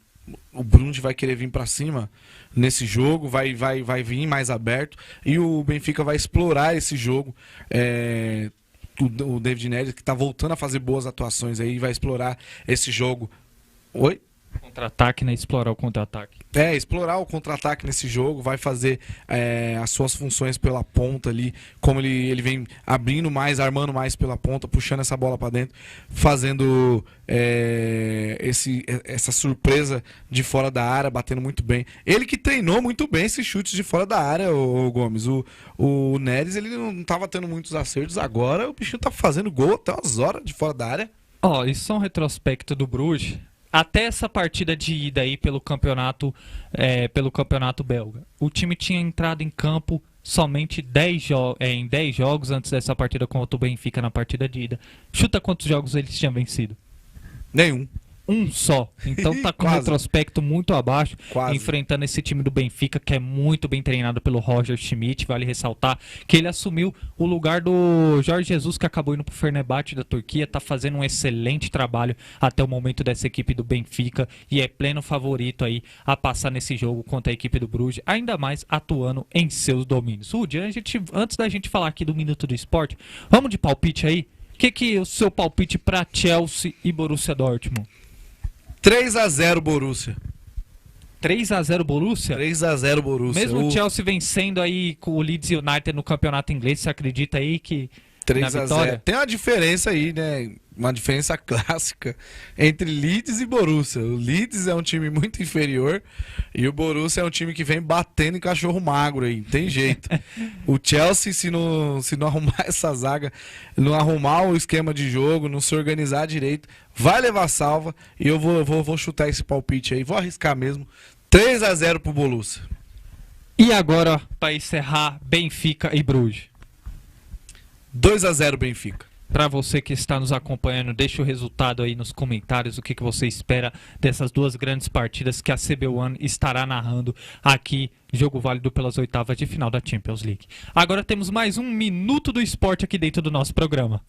Speaker 2: o Bruges vai querer vir para cima nesse jogo, vai vir mais aberto, e o Benfica vai explorar esse jogo. O David Neres, que tá voltando a fazer boas atuações aí, vai explorar esse jogo. Oi?
Speaker 1: Contra-ataque, né? Explorar o contra-ataque.
Speaker 2: Explorar o contra-ataque nesse jogo, vai fazer as suas funções pela ponta ali, como ele vem abrindo mais, armando mais pela ponta, puxando essa bola para dentro, fazendo essa surpresa de fora da área, batendo muito bem. Ele que treinou muito bem esses chutes de fora da área, o Gomes. O Neres, ele não estava tendo muitos acertos, agora o bichinho tá fazendo gol até umas horas de fora da área.
Speaker 1: Isso é um retrospecto do Bruges. Até essa partida de ida aí pelo campeonato belga, o time tinha entrado em campo somente em 10 jogos antes dessa partida contra o Benfica na partida de ida. Chuta quantos jogos eles tinham vencido?
Speaker 2: Nenhum.
Speaker 1: Um só. Então tá com um retrospecto muito abaixo, enfrentando esse time do Benfica, que é muito bem treinado pelo Roger Schmidt. Vale ressaltar que ele assumiu o lugar do Jorge Jesus, que acabou indo pro Fenerbahçe da Turquia. Tá fazendo um excelente trabalho até o momento dessa equipe do Benfica, e é pleno favorito aí a passar nesse jogo contra a equipe do Bruges, ainda mais atuando em seus domínios. Rudy, antes da gente falar aqui do Minuto do Esporte, vamos de palpite aí? O que é o seu palpite para Chelsea e Borussia Dortmund?
Speaker 2: 3-0 Borussia.
Speaker 1: 3-0 Borussia?
Speaker 2: 3-0 Borussia.
Speaker 1: Mesmo o Chelsea vencendo aí com o Leeds United no campeonato inglês, você acredita aí que
Speaker 2: 3-0. Tem uma diferença aí, né? Uma diferença clássica entre Leeds e Borussia. O Leeds é um time muito inferior e o Borussia é um time que vem batendo em cachorro magro aí, não tem jeito. O Chelsea, se não arrumar essa zaga, não arrumar o esquema de jogo, não se organizar direito, vai levar salva, e eu vou chutar esse palpite aí, vou arriscar mesmo. 3-0 pro Borussia.
Speaker 1: E agora, para encerrar, Benfica e Bruges.
Speaker 2: 2-0 Benfica.
Speaker 1: Para você que está nos acompanhando, deixa o resultado aí nos comentários, o que você espera dessas duas grandes partidas que a CB1 estará narrando aqui, jogo válido pelas oitavas de final da Champions League. Agora temos mais um Minuto do Esporte aqui dentro do nosso programa.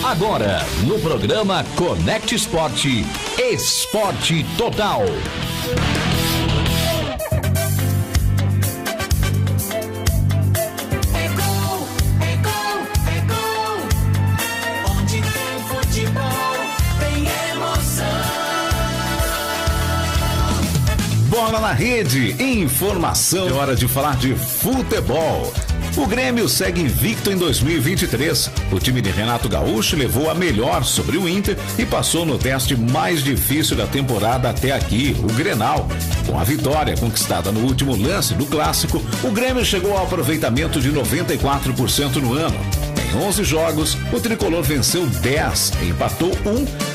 Speaker 3: Agora, no programa Connect Sport, Esporte Total. Bola na rede, informação. É hora de falar de futebol. O Grêmio segue invicto em 2023. O time de Renato Gaúcho levou a melhor sobre o Inter e passou no teste mais difícil da temporada até aqui, o Grenal. Com a vitória conquistada no último lance do Clássico, o Grêmio chegou ao aproveitamento de 94% no ano. Em Em 11 jogos, o tricolor venceu 10, empatou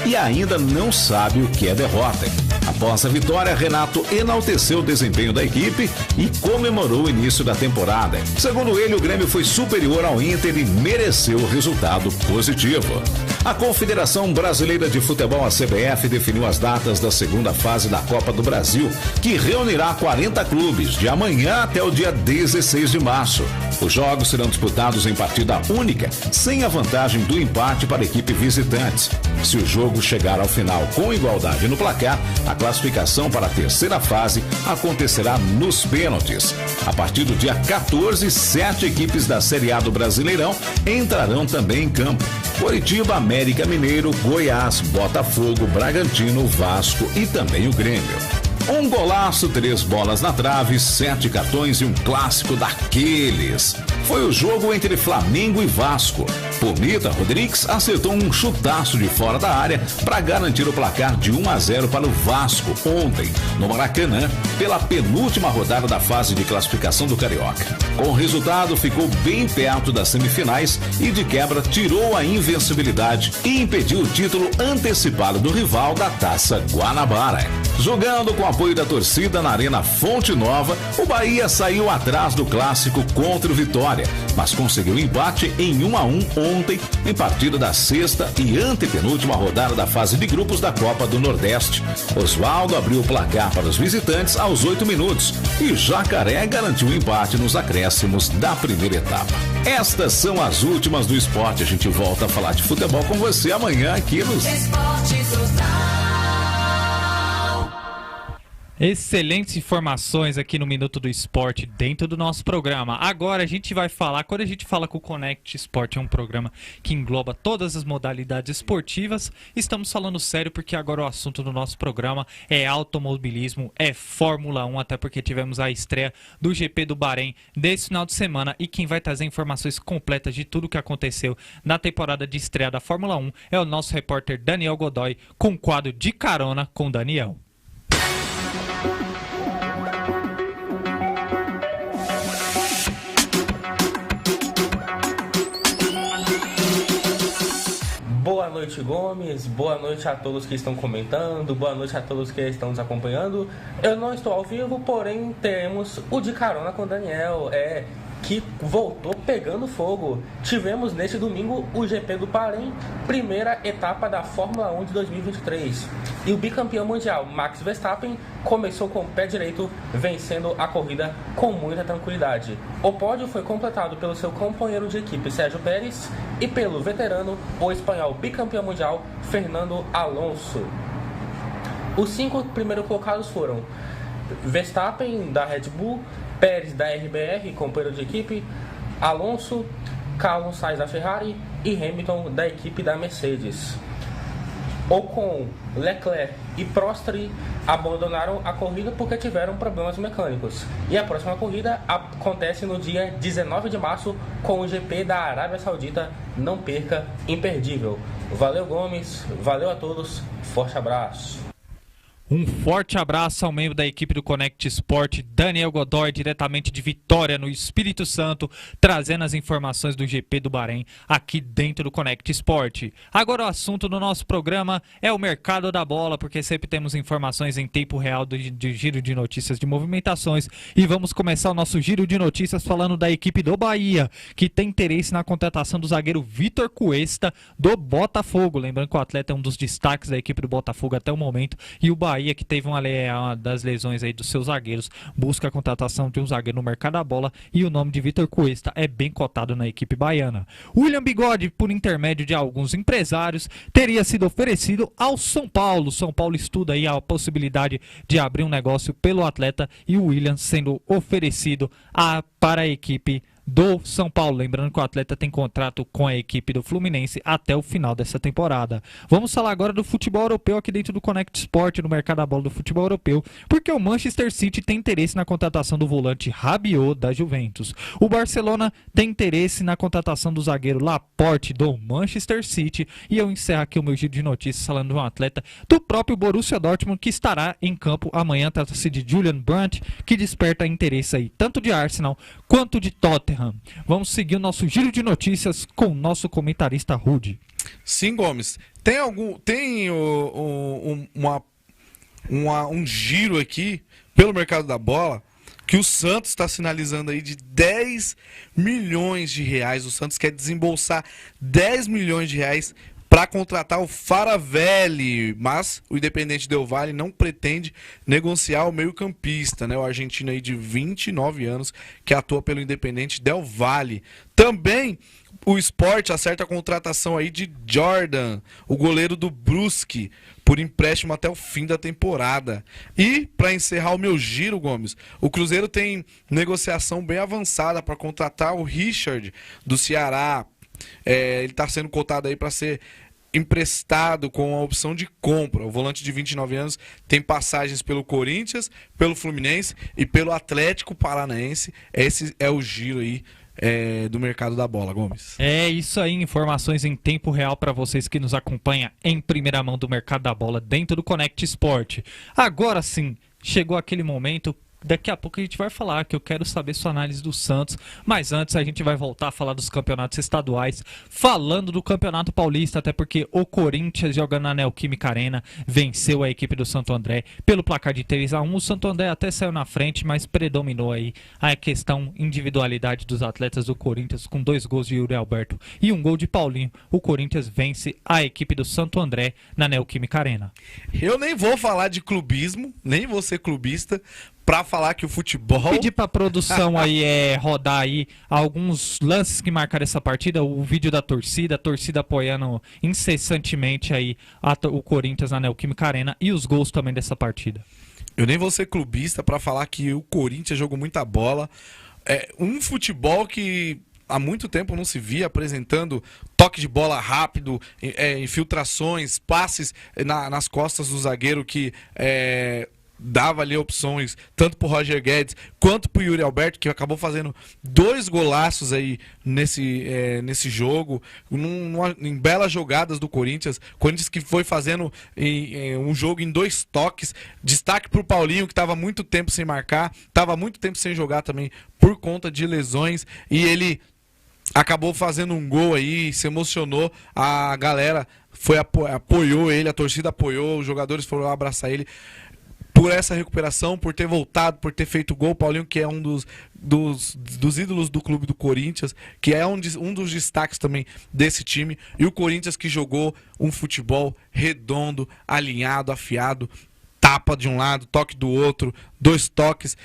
Speaker 3: 1 e ainda não sabe o que é derrota. Após a vitória, Renato enalteceu o desempenho da equipe e comemorou o início da temporada. Segundo ele, o Grêmio foi superior ao Inter e mereceu o resultado positivo. A Confederação Brasileira de Futebol, a CBF, definiu as datas da segunda fase da Copa do Brasil, que reunirá 40 clubes de amanhã até o dia 16 de março. Os jogos serão disputados em partida única, sem a vantagem do empate para a equipe visitante. Se o jogo chegar ao final com igualdade no placar, a classificação para a terceira fase acontecerá nos pênaltis. A partir do dia 14, 7 equipes da Série A do Brasileirão entrarão também em campo: Coritiba, América Mineiro, Goiás, Botafogo, Bragantino, Vasco e também o Grêmio. Um golaço, 3 bolas na trave, 7 cartões e um clássico daqueles. Foi o jogo entre Flamengo e Vasco. Pumita Rodrigues acertou um chutaço de fora da área para garantir o placar de 1-0 para o Vasco ontem, no Maracanã, pela penúltima rodada da fase de classificação do Carioca. Com o resultado, ficou bem perto das semifinais e de quebra tirou a invencibilidade e impediu o título antecipado do rival da Taça Guanabara. Jogando com apoio da torcida na Arena Fonte Nova, o Bahia saiu atrás do clássico contra o Vitória, mas conseguiu empate em 1-1 ontem, em partida da sexta e antepenúltima rodada da fase de grupos da Copa do Nordeste. Oswaldo abriu o placar para os visitantes aos 8 minutos e Jacaré garantiu o empate nos acréscimos da primeira etapa. Estas são as últimas do esporte. A gente volta a falar de futebol com você amanhã aqui nos
Speaker 5: Esporte Total.
Speaker 1: Excelentes informações aqui no Minuto do Esporte dentro do nosso programa. Agora a gente vai falar, quando a gente fala que o Connect Sport é um programa que engloba todas as modalidades esportivas, estamos falando sério porque agora o assunto do nosso programa é automobilismo, é Fórmula 1, até porque tivemos a estreia do GP do Bahrein desse final de semana e quem vai trazer informações completas de tudo o que aconteceu na temporada de estreia da Fórmula 1 é o nosso repórter Daniel Godoy com o quadro De Carona com Daniel.
Speaker 6: Boa noite, Gomes. Boa noite a todos que estão comentando. Boa noite a todos que estão nos acompanhando. Eu não estou ao vivo, porém temos o De Carona com o Daniel, que voltou pegando fogo. Tivemos neste domingo o GP do Bahrein, primeira etapa da Fórmula 1 de 2023. E o bicampeão mundial Max Verstappen começou com o pé direito, vencendo a corrida com muita tranquilidade. O pódio foi completado pelo seu companheiro de equipe Sérgio Pérez e pelo veterano, o espanhol bicampeão mundial Fernando Alonso. Os 5 primeiros colocados foram Verstappen, da Red Bull, Pérez, da RBR, companheiro de equipe, Alonso, Carlos Sainz, da Ferrari e Hamilton, da equipe da Mercedes. Ocon, Leclerc e Prost abandonaram a corrida porque tiveram problemas mecânicos. E a próxima corrida acontece no dia 19 de março com o GP da Arábia Saudita. Não perca, imperdível. Valeu, Gomes, valeu a todos, forte abraço.
Speaker 1: Um forte abraço ao membro da equipe do Connect Sport, Daniel Godoy, diretamente de Vitória, no Espírito Santo, trazendo as informações do GP do Bahrein aqui dentro do Connect Sport. Agora o assunto do nosso programa é o mercado da bola, porque sempre temos informações em tempo real de giro de notícias de movimentações. E vamos começar o nosso giro de notícias falando da equipe do Bahia, que tem interesse na contratação do zagueiro Vitor Cuesta, do Botafogo. Lembrando que o atleta é um dos destaques da equipe do Botafogo até o momento, e o Bahia, que teve uma das lesões aí dos seus zagueiros, busca a contratação de um zagueiro no mercado da bola e o nome de Vitor Cuesta é bem cotado na equipe baiana. William Bigode, por intermédio de alguns empresários, teria sido oferecido ao São Paulo. São Paulo estuda aí a possibilidade de abrir um negócio pelo atleta e o William sendo oferecido para a equipe do São Paulo. Lembrando que o atleta tem contrato com a equipe do Fluminense até o final dessa temporada. Vamos falar agora do futebol europeu aqui dentro do Connect Sport, no mercado da bola do futebol europeu, porque o Manchester City tem interesse na contratação do volante Rabiot da Juventus. O Barcelona tem interesse na contratação do zagueiro Laporte do Manchester City. E eu encerro aqui o meu giro de notícias falando de um atleta do próprio Borussia Dortmund que estará em campo amanhã. Trata-se de Julian Brandt, que desperta interesse aí tanto de Arsenal quanto de Tottenham encerramos. Vamos seguir o nosso giro de notícias com o nosso comentarista Rude.
Speaker 2: Sim, Gomes. Tem um giro aqui pelo mercado da bola que o Santos está sinalizando aí de 10 milhões de reais. O Santos quer desembolsar 10 milhões de reais para contratar o Faravelli, mas o Independente Del Valle não pretende negociar o meio-campista, né? O argentino aí de 29 anos que atua pelo Independente Del Valle. Também o Sport acerta a contratação aí de Jordan, o goleiro do Brusque, por empréstimo até o fim da temporada. E, para encerrar o meu giro, Gomes, o Cruzeiro tem negociação bem avançada para contratar o Richard, do Ceará. Ele está sendo cotado aí para ser emprestado com a opção de compra. O volante de 29 anos tem passagens pelo Corinthians, pelo Fluminense e pelo Atlético Paranaense. Esse é o giro aí do mercado da bola, Gomes.
Speaker 1: É isso aí, informações em tempo real para vocês que nos acompanham em primeira mão do mercado da bola dentro do Connect Sport. Agora sim, chegou aquele momento. Daqui a pouco a gente vai falar, que eu quero saber sua análise do Santos, mas antes a gente vai voltar a falar dos campeonatos estaduais, falando do Campeonato Paulista, até porque o Corinthians, jogando na Neoquímica Arena, venceu a equipe do Santo André pelo placar de 3-1. O Santo André até saiu na frente, mas predominou aí a questão individualidade dos atletas do Corinthians, com 2 gols de Yuri Alberto e 1 gol de Paulinho. O Corinthians vence a equipe do Santo André na Neoquímica Arena.
Speaker 2: Eu nem vou falar de clubismo, nem vou ser clubista, pra falar que o futebol...
Speaker 1: Pedir pra produção aí rodar aí alguns lances que marcaram essa partida, o vídeo da torcida, a torcida apoiando incessantemente aí o Corinthians na Neoquímica Arena e os gols também dessa partida.
Speaker 2: Eu nem vou ser clubista pra falar que o Corinthians jogou muita bola. Um futebol que há muito tempo não se via, apresentando toque de bola rápido, infiltrações, passes nas costas do zagueiro que... dava ali opções tanto pro Roger Guedes quanto pro Yuri Alberto, que acabou fazendo 2 golaços aí nesse jogo, em belas jogadas do Corinthians que foi fazendo um jogo em 2 toques. Destaque pro Paulinho, que estava muito tempo sem marcar, estava muito tempo sem jogar também por conta de lesões, e ele acabou fazendo um gol aí, se emocionou, a galera apoiou ele, a torcida apoiou, os jogadores foram lá abraçar ele por essa recuperação, por ter voltado, por ter feito gol. Paulinho, que é um dos ídolos do clube do Corinthians, que é um dos destaques também desse time. E o Corinthians, que jogou um futebol redondo, alinhado, afiado, tapa de um lado, toque do outro, 2 toques.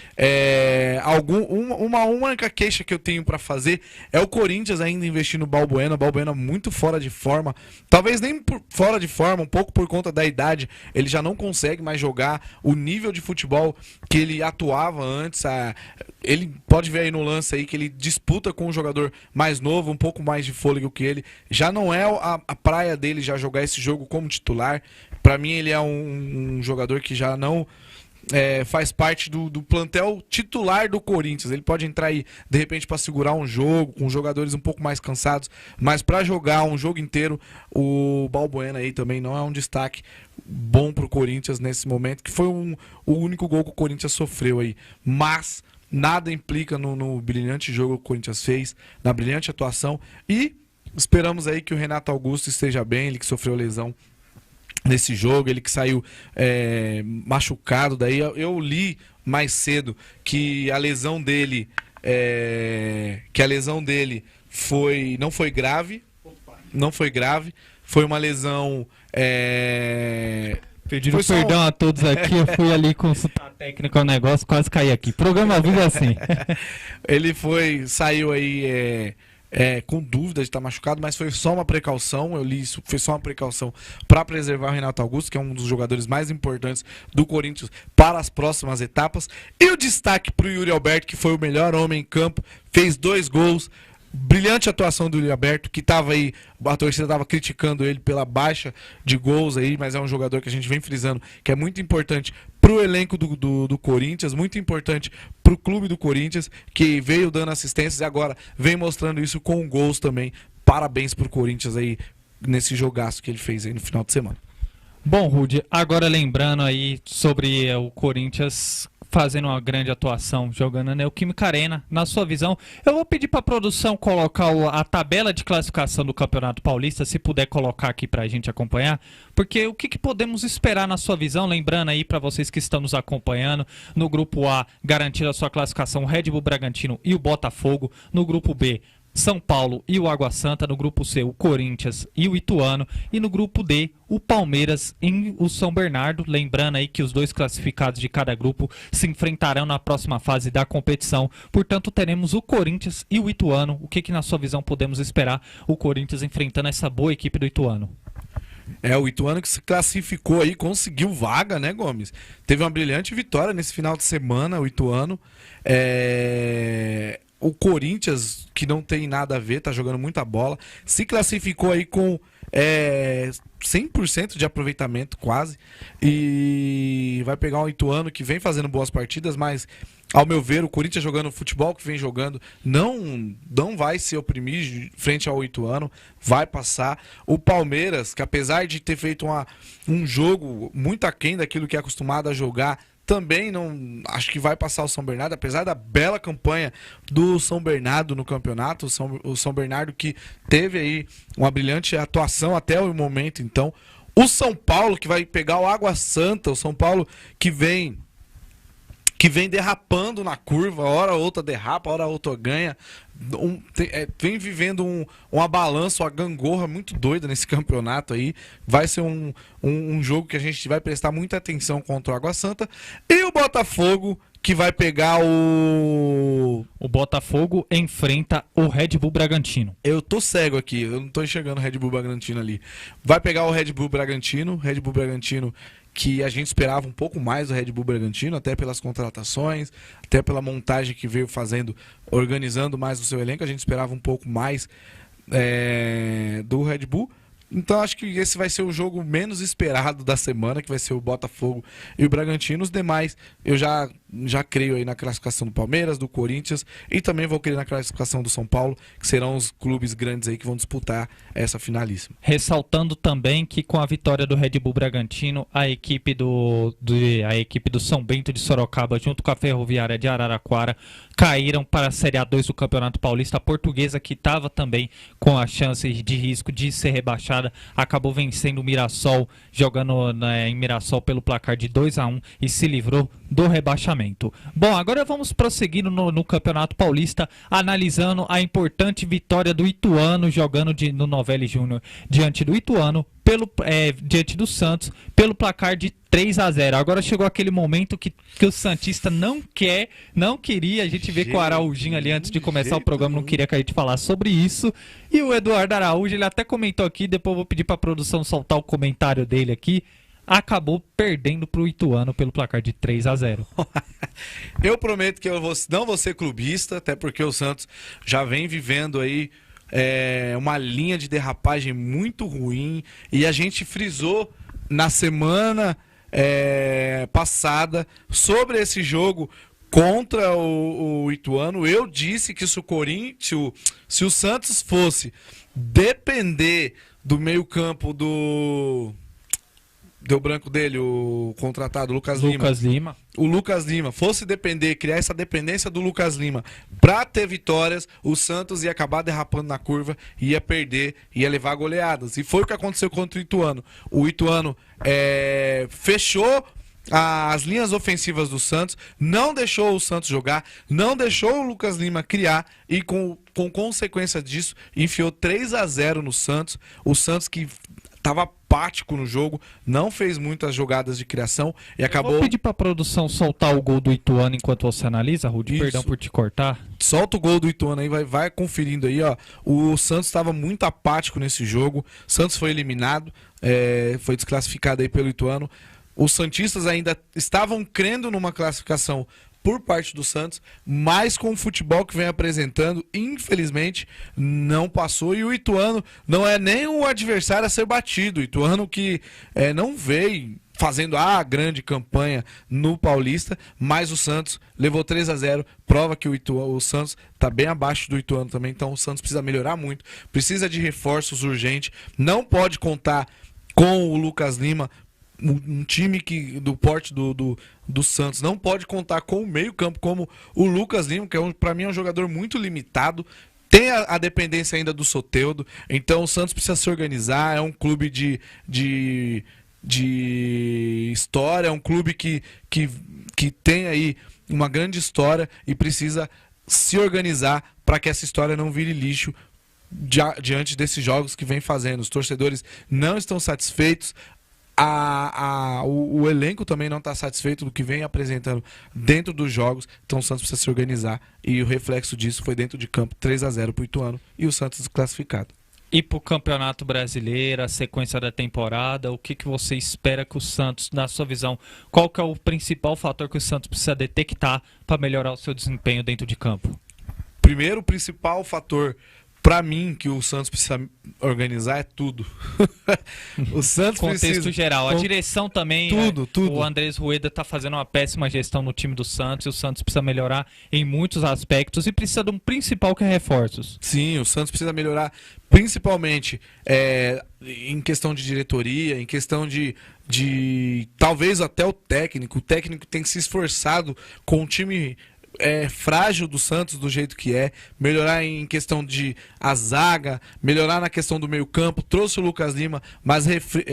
Speaker 2: Uma única queixa que eu tenho pra fazer é o Corinthians ainda investir no Balbuena. O Balbuena muito fora de forma, talvez nem fora de forma, um pouco por conta da idade. Ele já não consegue mais jogar o nível de futebol que ele atuava antes. Ele pode ver aí no lance aí que ele disputa com um jogador mais novo, um pouco mais de fôlego que ele. Já não é a praia dele já jogar esse jogo como titular. Pra mim ele é um jogador que já não faz parte do plantel titular do Corinthians. Ele pode entrar aí, de repente, para segurar um jogo, com jogadores um pouco mais cansados, mas para jogar um jogo inteiro, o Balbuena aí também não é um destaque bom pro Corinthians nesse momento, que foi o único gol que o Corinthians sofreu aí. Mas nada implica no brilhante jogo que o Corinthians fez, na brilhante atuação, e esperamos aí que o Renato Augusto esteja bem, ele que sofreu lesão nesse jogo, ele que saiu machucado. Daí eu li mais cedo que a lesão dele não foi grave, foi uma lesão
Speaker 1: Pedindo perdão a todos aqui, eu fui ali consultar técnico ao negócio, quase caí aqui. Programa Vivo é assim.
Speaker 2: Ele saiu aí com dúvida de estar machucado, mas foi só uma precaução. Eu li isso, foi só uma precaução para preservar o Renato Augusto, que é um dos jogadores mais importantes do Corinthians para as próximas etapas. E o destaque para o Yuri Alberto, que foi o melhor homem em campo, fez 2 gols. Brilhante atuação do Yuri Alberto, que estava aí, a torcida estava criticando ele pela baixa de gols aí, mas é um jogador que a gente vem frisando que é muito importante pro elenco do Corinthians, muito importante pro clube do Corinthians, que veio dando assistências e agora vem mostrando isso com gols também. Parabéns pro Corinthians aí nesse jogaço que ele fez aí no final de semana.
Speaker 1: Bom, Rudy, agora lembrando aí sobre o Corinthians fazendo uma grande atuação, jogando na Neoquímica Arena. Na sua visão, eu vou pedir para a produção colocar a tabela de classificação do Campeonato Paulista, se puder colocar aqui para a gente acompanhar, porque o que podemos esperar na sua visão, lembrando aí para vocês que estão nos acompanhando, no grupo A, garantir a sua classificação, o Red Bull Bragantino e o Botafogo, no grupo B, São Paulo e o Água Santa, no grupo C, o Corinthians e o Ituano, e no grupo D, o Palmeiras e o São Bernardo. Lembrando aí que os dois classificados de cada grupo se enfrentarão na próxima fase da competição. Portanto, teremos o Corinthians e o Ituano. O que na sua visão podemos esperar o Corinthians enfrentando essa boa equipe do Ituano?
Speaker 2: O Ituano que se classificou aí, conseguiu vaga, né, Gomes? Teve uma brilhante vitória nesse final de semana, o Ituano. O Corinthians, que não tem nada a ver, tá jogando muita bola, se classificou aí com 100% de aproveitamento quase, e vai pegar um Ituano que vem fazendo boas partidas, mas ao meu ver o Corinthians jogando o futebol que vem jogando não vai se oprimir frente ao Ituano, vai passar. O Palmeiras, que apesar de ter feito um jogo muito aquém daquilo que é acostumado a jogar, também não acho que vai passar o São Bernardo, apesar da bela campanha do São Bernardo no campeonato. O São Bernardo que teve aí uma brilhante atuação até o momento. Então, o São Paulo que vai pegar o Água Santa, o São Paulo que vem derrapando na curva, hora outra derrapa, hora outra ganha, vem vivendo uma balança, uma gangorra muito doida nesse campeonato aí. Vai ser um jogo que a gente vai prestar muita atenção contra o Água Santa. E o Botafogo, que vai pegar o
Speaker 1: Botafogo enfrenta o Red Bull Bragantino.
Speaker 2: Eu tô cego aqui, eu não tô enxergando o Red Bull Bragantino ali. Vai pegar o Red Bull Bragantino que a gente esperava um pouco mais do Red Bull Bragantino, até pelas contratações, até pela montagem que veio fazendo, organizando mais o seu elenco, a gente esperava um pouco mais do Red Bull. Então acho que esse vai ser o jogo menos esperado da semana, que vai ser o Botafogo e o Bragantino. Os demais eu já creio aí na classificação do Palmeiras, do Corinthians, e também vou crer na classificação do São Paulo, que serão os clubes grandes aí que vão disputar essa finalíssima.
Speaker 1: Ressaltando também que com a vitória do Red Bull Bragantino, a equipe do São Bento de Sorocaba, junto com a Ferroviária de Araraquara, caíram para a Série A2 do Campeonato Paulista. A Portuguesa, que estava também com a chance de risco de ser rebaixada, acabou vencendo o Mirassol, jogando em Mirassol pelo placar de 2-1 e se livrou do rebaixamento. Bom, agora vamos prosseguir no Campeonato Paulista, analisando a importante vitória do Ituano, jogando no Novelli Júnior diante do Ituano, diante do Santos, pelo placar de 3-0. Agora chegou aquele momento que o Santista não queria. A gente vê que o Araújinho ali, antes de começar o programa, não queria que a gente falasse sobre isso. E o Eduardo Araújo, ele até comentou aqui, depois eu vou pedir para a produção soltar o comentário dele aqui. Acabou perdendo para o Ituano pelo placar de 3-0.
Speaker 2: Eu prometo que eu não vou ser clubista, até porque o Santos já vem vivendo aí uma linha de derrapagem muito ruim, e a gente frisou na semana passada sobre esse jogo contra o Ituano. Eu disse que se o Santos fosse depender do meio-campo deu branco dele, o contratado Lucas Lima. O Lucas Lima fosse criar essa dependência do Lucas Lima pra ter vitórias, o Santos ia acabar derrapando na curva, ia perder, ia levar goleadas. E foi o que aconteceu contra o Ituano. O Ituano fechou as linhas ofensivas do Santos, não deixou o Santos jogar, não deixou o Lucas Lima criar, e com consequência disso, enfiou 3-0 no Santos. O Santos que estava apático no jogo, não fez muitas jogadas de criação e acabou...
Speaker 1: Vou pedir para a produção soltar o gol do Ituano enquanto você analisa, Rudy.
Speaker 2: Isso.
Speaker 1: Perdão por te cortar.
Speaker 2: Solta o gol do Ituano aí, vai conferindo aí, ó. O Santos estava muito apático nesse jogo. O Santos foi eliminado, foi desclassificado aí pelo Ituano. Os santistas ainda estavam crendo numa classificação por parte do Santos, mas com o futebol que vem apresentando, infelizmente, não passou. E o Ituano não é nem o adversário a ser batido. O Ituano que não veio fazendo a grande campanha no Paulista, mas o Santos levou 3-0, prova que o Santos está bem abaixo do Ituano também. Então o Santos precisa melhorar muito, precisa de reforços urgentes, não pode contar com o Lucas Lima um time do porte do Santos não pode contar com o meio-campo como o Lucas Lima, que para mim é um jogador muito limitado. Tem a dependência ainda do Soteldo, então o Santos precisa se organizar. É um clube de história, é um clube que tem aí uma grande história e precisa se organizar para que essa história não vire lixo diante desses jogos que vem fazendo. Os torcedores não estão satisfeitos, o elenco também não está satisfeito do que vem apresentando dentro dos jogos, então o Santos precisa se organizar e o reflexo disso foi dentro de campo 3-0 para o Ituano e o Santos classificado.
Speaker 1: E para o Campeonato Brasileiro, a sequência da temporada, o que você espera que o Santos, na sua visão, qual que é o principal fator que o Santos precisa detectar para melhorar o seu desempenho dentro de campo?
Speaker 2: Primeiro, o principal fator para mim que o Santos precisa organizar é tudo. O Santos
Speaker 1: contexto
Speaker 2: precisa...
Speaker 1: geral, a direção também.
Speaker 2: Tudo.
Speaker 1: O Andrés Rueda está fazendo uma péssima gestão no time do Santos e o Santos precisa melhorar em muitos aspectos e precisa de um principal que é reforços.
Speaker 2: Sim, o Santos precisa melhorar principalmente em questão de diretoria, em questão de talvez até o técnico. O técnico tem se esforçado com o time frágil do Santos do jeito que melhorar em questão de a zaga, melhorar na questão do meio campo. Trouxe o Lucas Lima, mas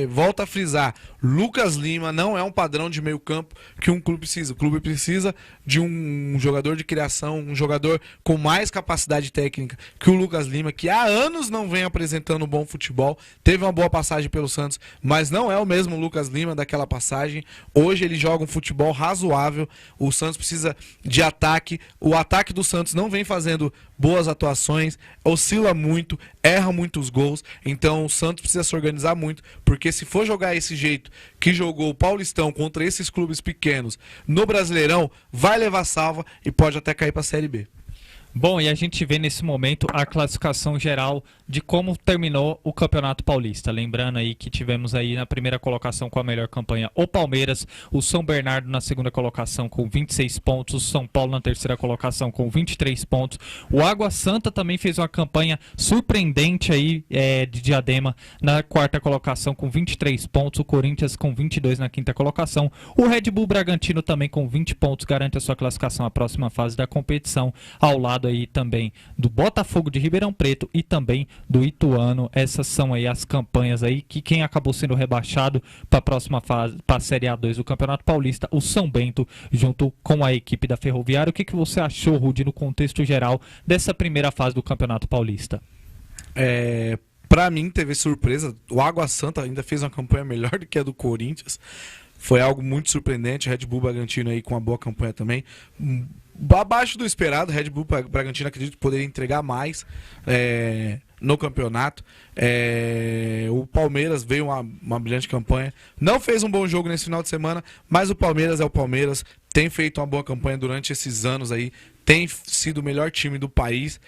Speaker 2: volta a frisar, Lucas Lima não é um padrão de meio campo que um clube precisa. O clube precisa de um jogador de criação, um jogador com mais capacidade técnica que o Lucas Lima, que há anos não vem apresentando um bom futebol. Teve uma boa passagem pelo Santos, mas não é o mesmo Lucas Lima daquela passagem. Hoje ele joga um futebol razoável. O Santos precisa de ataque. O ataque do Santos não vem fazendo boas atuações, oscila muito, erra muitos gols. Então o Santos precisa se organizar muito, porque se for jogar esse jeito que jogou o Paulistão contra esses clubes pequenos no Brasileirão, vai levar salva e pode até cair para a Série B.
Speaker 1: Bom, e a gente vê nesse momento a classificação geral de como terminou o Campeonato Paulista. Lembrando aí que tivemos aí na primeira colocação com a melhor campanha o Palmeiras, o São Bernardo na segunda colocação com 26 pontos, o São Paulo na terceira colocação com 23 pontos. O Água Santa também fez uma campanha surpreendente aí de Diadema na quarta colocação com 23 pontos, o Corinthians com 22 na quinta colocação. O Red Bull Bragantino também com 20 pontos garante a sua classificação à próxima fase da competição, ao lado aí também do Botafogo de Ribeirão Preto e também do Ituano. Essas são aí as campanhas aí que quem acabou sendo rebaixado para a próxima fase, para a Série A2 do Campeonato Paulista, o São Bento, junto com a equipe da Ferroviária. O que você achou, Rudy, no contexto geral dessa primeira fase do Campeonato Paulista?
Speaker 2: Para mim teve surpresa, o Água Santa ainda fez uma campanha melhor do que a do Corinthians. Foi algo muito surpreendente. Red Bull Bragantino aí com uma boa campanha também. Abaixo do esperado, Red Bull Bragantino acredito que poderia entregar mais no campeonato. O Palmeiras veio uma brilhante campanha. Não fez um bom jogo nesse final de semana, mas o Palmeiras é o Palmeiras. Tem feito uma boa campanha durante esses anos aí. Tem sido o melhor time do país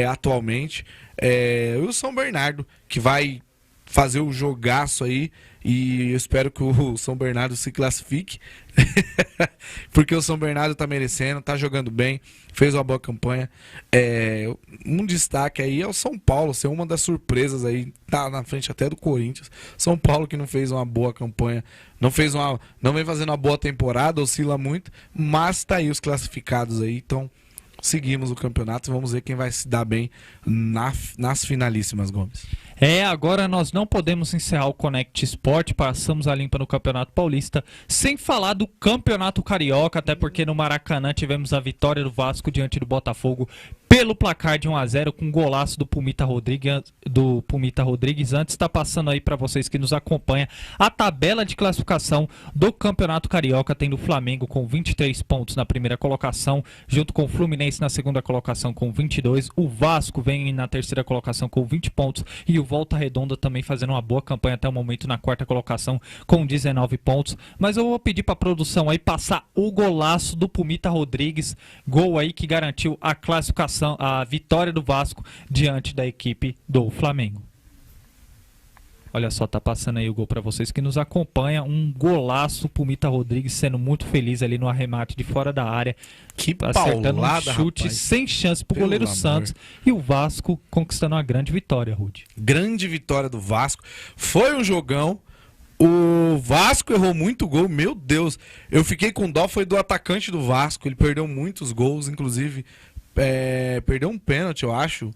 Speaker 2: atualmente. E o São Bernardo, que vai fazer o jogaço aí, e eu espero que o São Bernardo se classifique, porque o São Bernardo tá merecendo, tá jogando bem, fez uma boa campanha. Um destaque aí é o São Paulo, ser uma das surpresas aí, tá na frente até do Corinthians. São Paulo que não fez uma boa campanha, não vem fazendo uma boa temporada, oscila muito, mas tá aí os classificados aí, então seguimos o campeonato e vamos ver quem vai se dar bem nas finalíssimas, Gomes.
Speaker 1: Agora nós não podemos encerrar o Connect Sport, passamos a limpa no Campeonato Paulista, sem falar do Campeonato Carioca, até porque no Maracanã tivemos a vitória do Vasco diante do Botafogo pelo placar de 1-0 com um golaço do Pumita Rodrigues. Antes está passando aí para vocês que nos acompanham a tabela de classificação do Campeonato Carioca, tendo o Flamengo com 23 pontos na primeira colocação, junto com o Fluminense na segunda colocação com 22, o Vasco vem na terceira colocação com 20 pontos e o Volta Redonda também fazendo uma boa campanha até o momento na quarta colocação com 19 pontos. Mas eu vou pedir para a produção aí passar o golaço do Pumita Rodrigues, gol aí que garantiu a classificação, a vitória do Vasco diante da equipe do Flamengo. Olha só, tá passando aí o gol para vocês que nos acompanham. Um golaço, Pumita Rodrigues sendo muito feliz ali no arremate de fora da área.
Speaker 2: Que
Speaker 1: acertando
Speaker 2: paulada,
Speaker 1: um chute
Speaker 2: rapaz.
Speaker 1: sem chance pro goleiro Santos. E o Vasco conquistando uma grande vitória, Rudy.
Speaker 2: Grande vitória do Vasco. Foi um jogão. O Vasco errou muito gol, meu Deus. Eu fiquei com dó, foi do atacante do Vasco. Ele perdeu muitos gols, inclusive perdeu um pênalti, eu acho.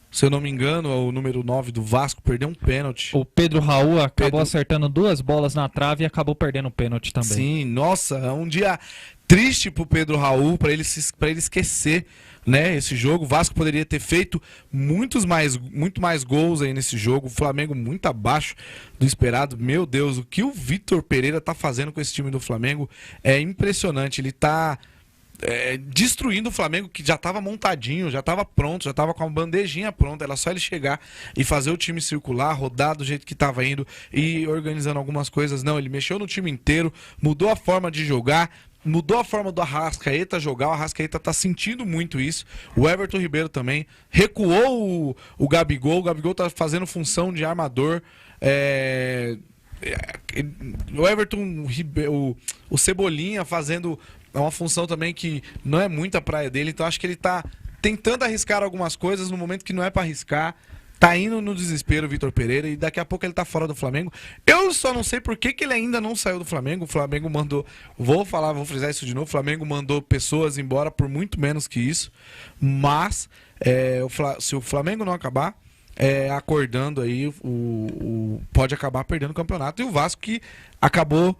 Speaker 2: Se eu não me engano, o número 9 do Vasco perdeu um pênalti.
Speaker 1: O Pedro Raul acabou acertando 2 bolas na trave e acabou perdendo o pênalti também.
Speaker 2: Sim, nossa, é um dia triste pro Pedro Raul, para ele esquecer, né, esse jogo. O Vasco poderia ter feito muito mais gols aí nesse jogo. O Flamengo muito abaixo do esperado. Meu Deus, o que o Vitor Pereira tá fazendo com esse time do Flamengo é impressionante. Ele tá destruindo o Flamengo, que já estava montadinho, já estava pronto, já estava com a bandejinha pronta. Era só ele chegar e fazer o time circular, rodar do jeito que estava indo e organizando algumas coisas. Não, ele mexeu no time inteiro, mudou a forma de jogar, mudou a forma do Arrascaeta jogar. O Arrascaeta tá sentindo muito isso. O Everton Ribeiro também recuou o Gabigol. O Gabigol tá fazendo função de armador. O Everton Ribeiro, o Cebolinha fazendo uma função também que não é muito a praia dele. Então acho que ele tá tentando arriscar algumas coisas no momento que não é para arriscar. Tá indo no desespero o Vitor Pereira e daqui a pouco ele tá fora do Flamengo. Eu só não sei por que ele ainda não saiu do Flamengo. O Flamengo mandou, vou frisar isso de novo, o Flamengo mandou pessoas embora por muito menos que isso. Mas se o Flamengo não acabar acordando aí, pode acabar perdendo o campeonato. E o Vasco que acabou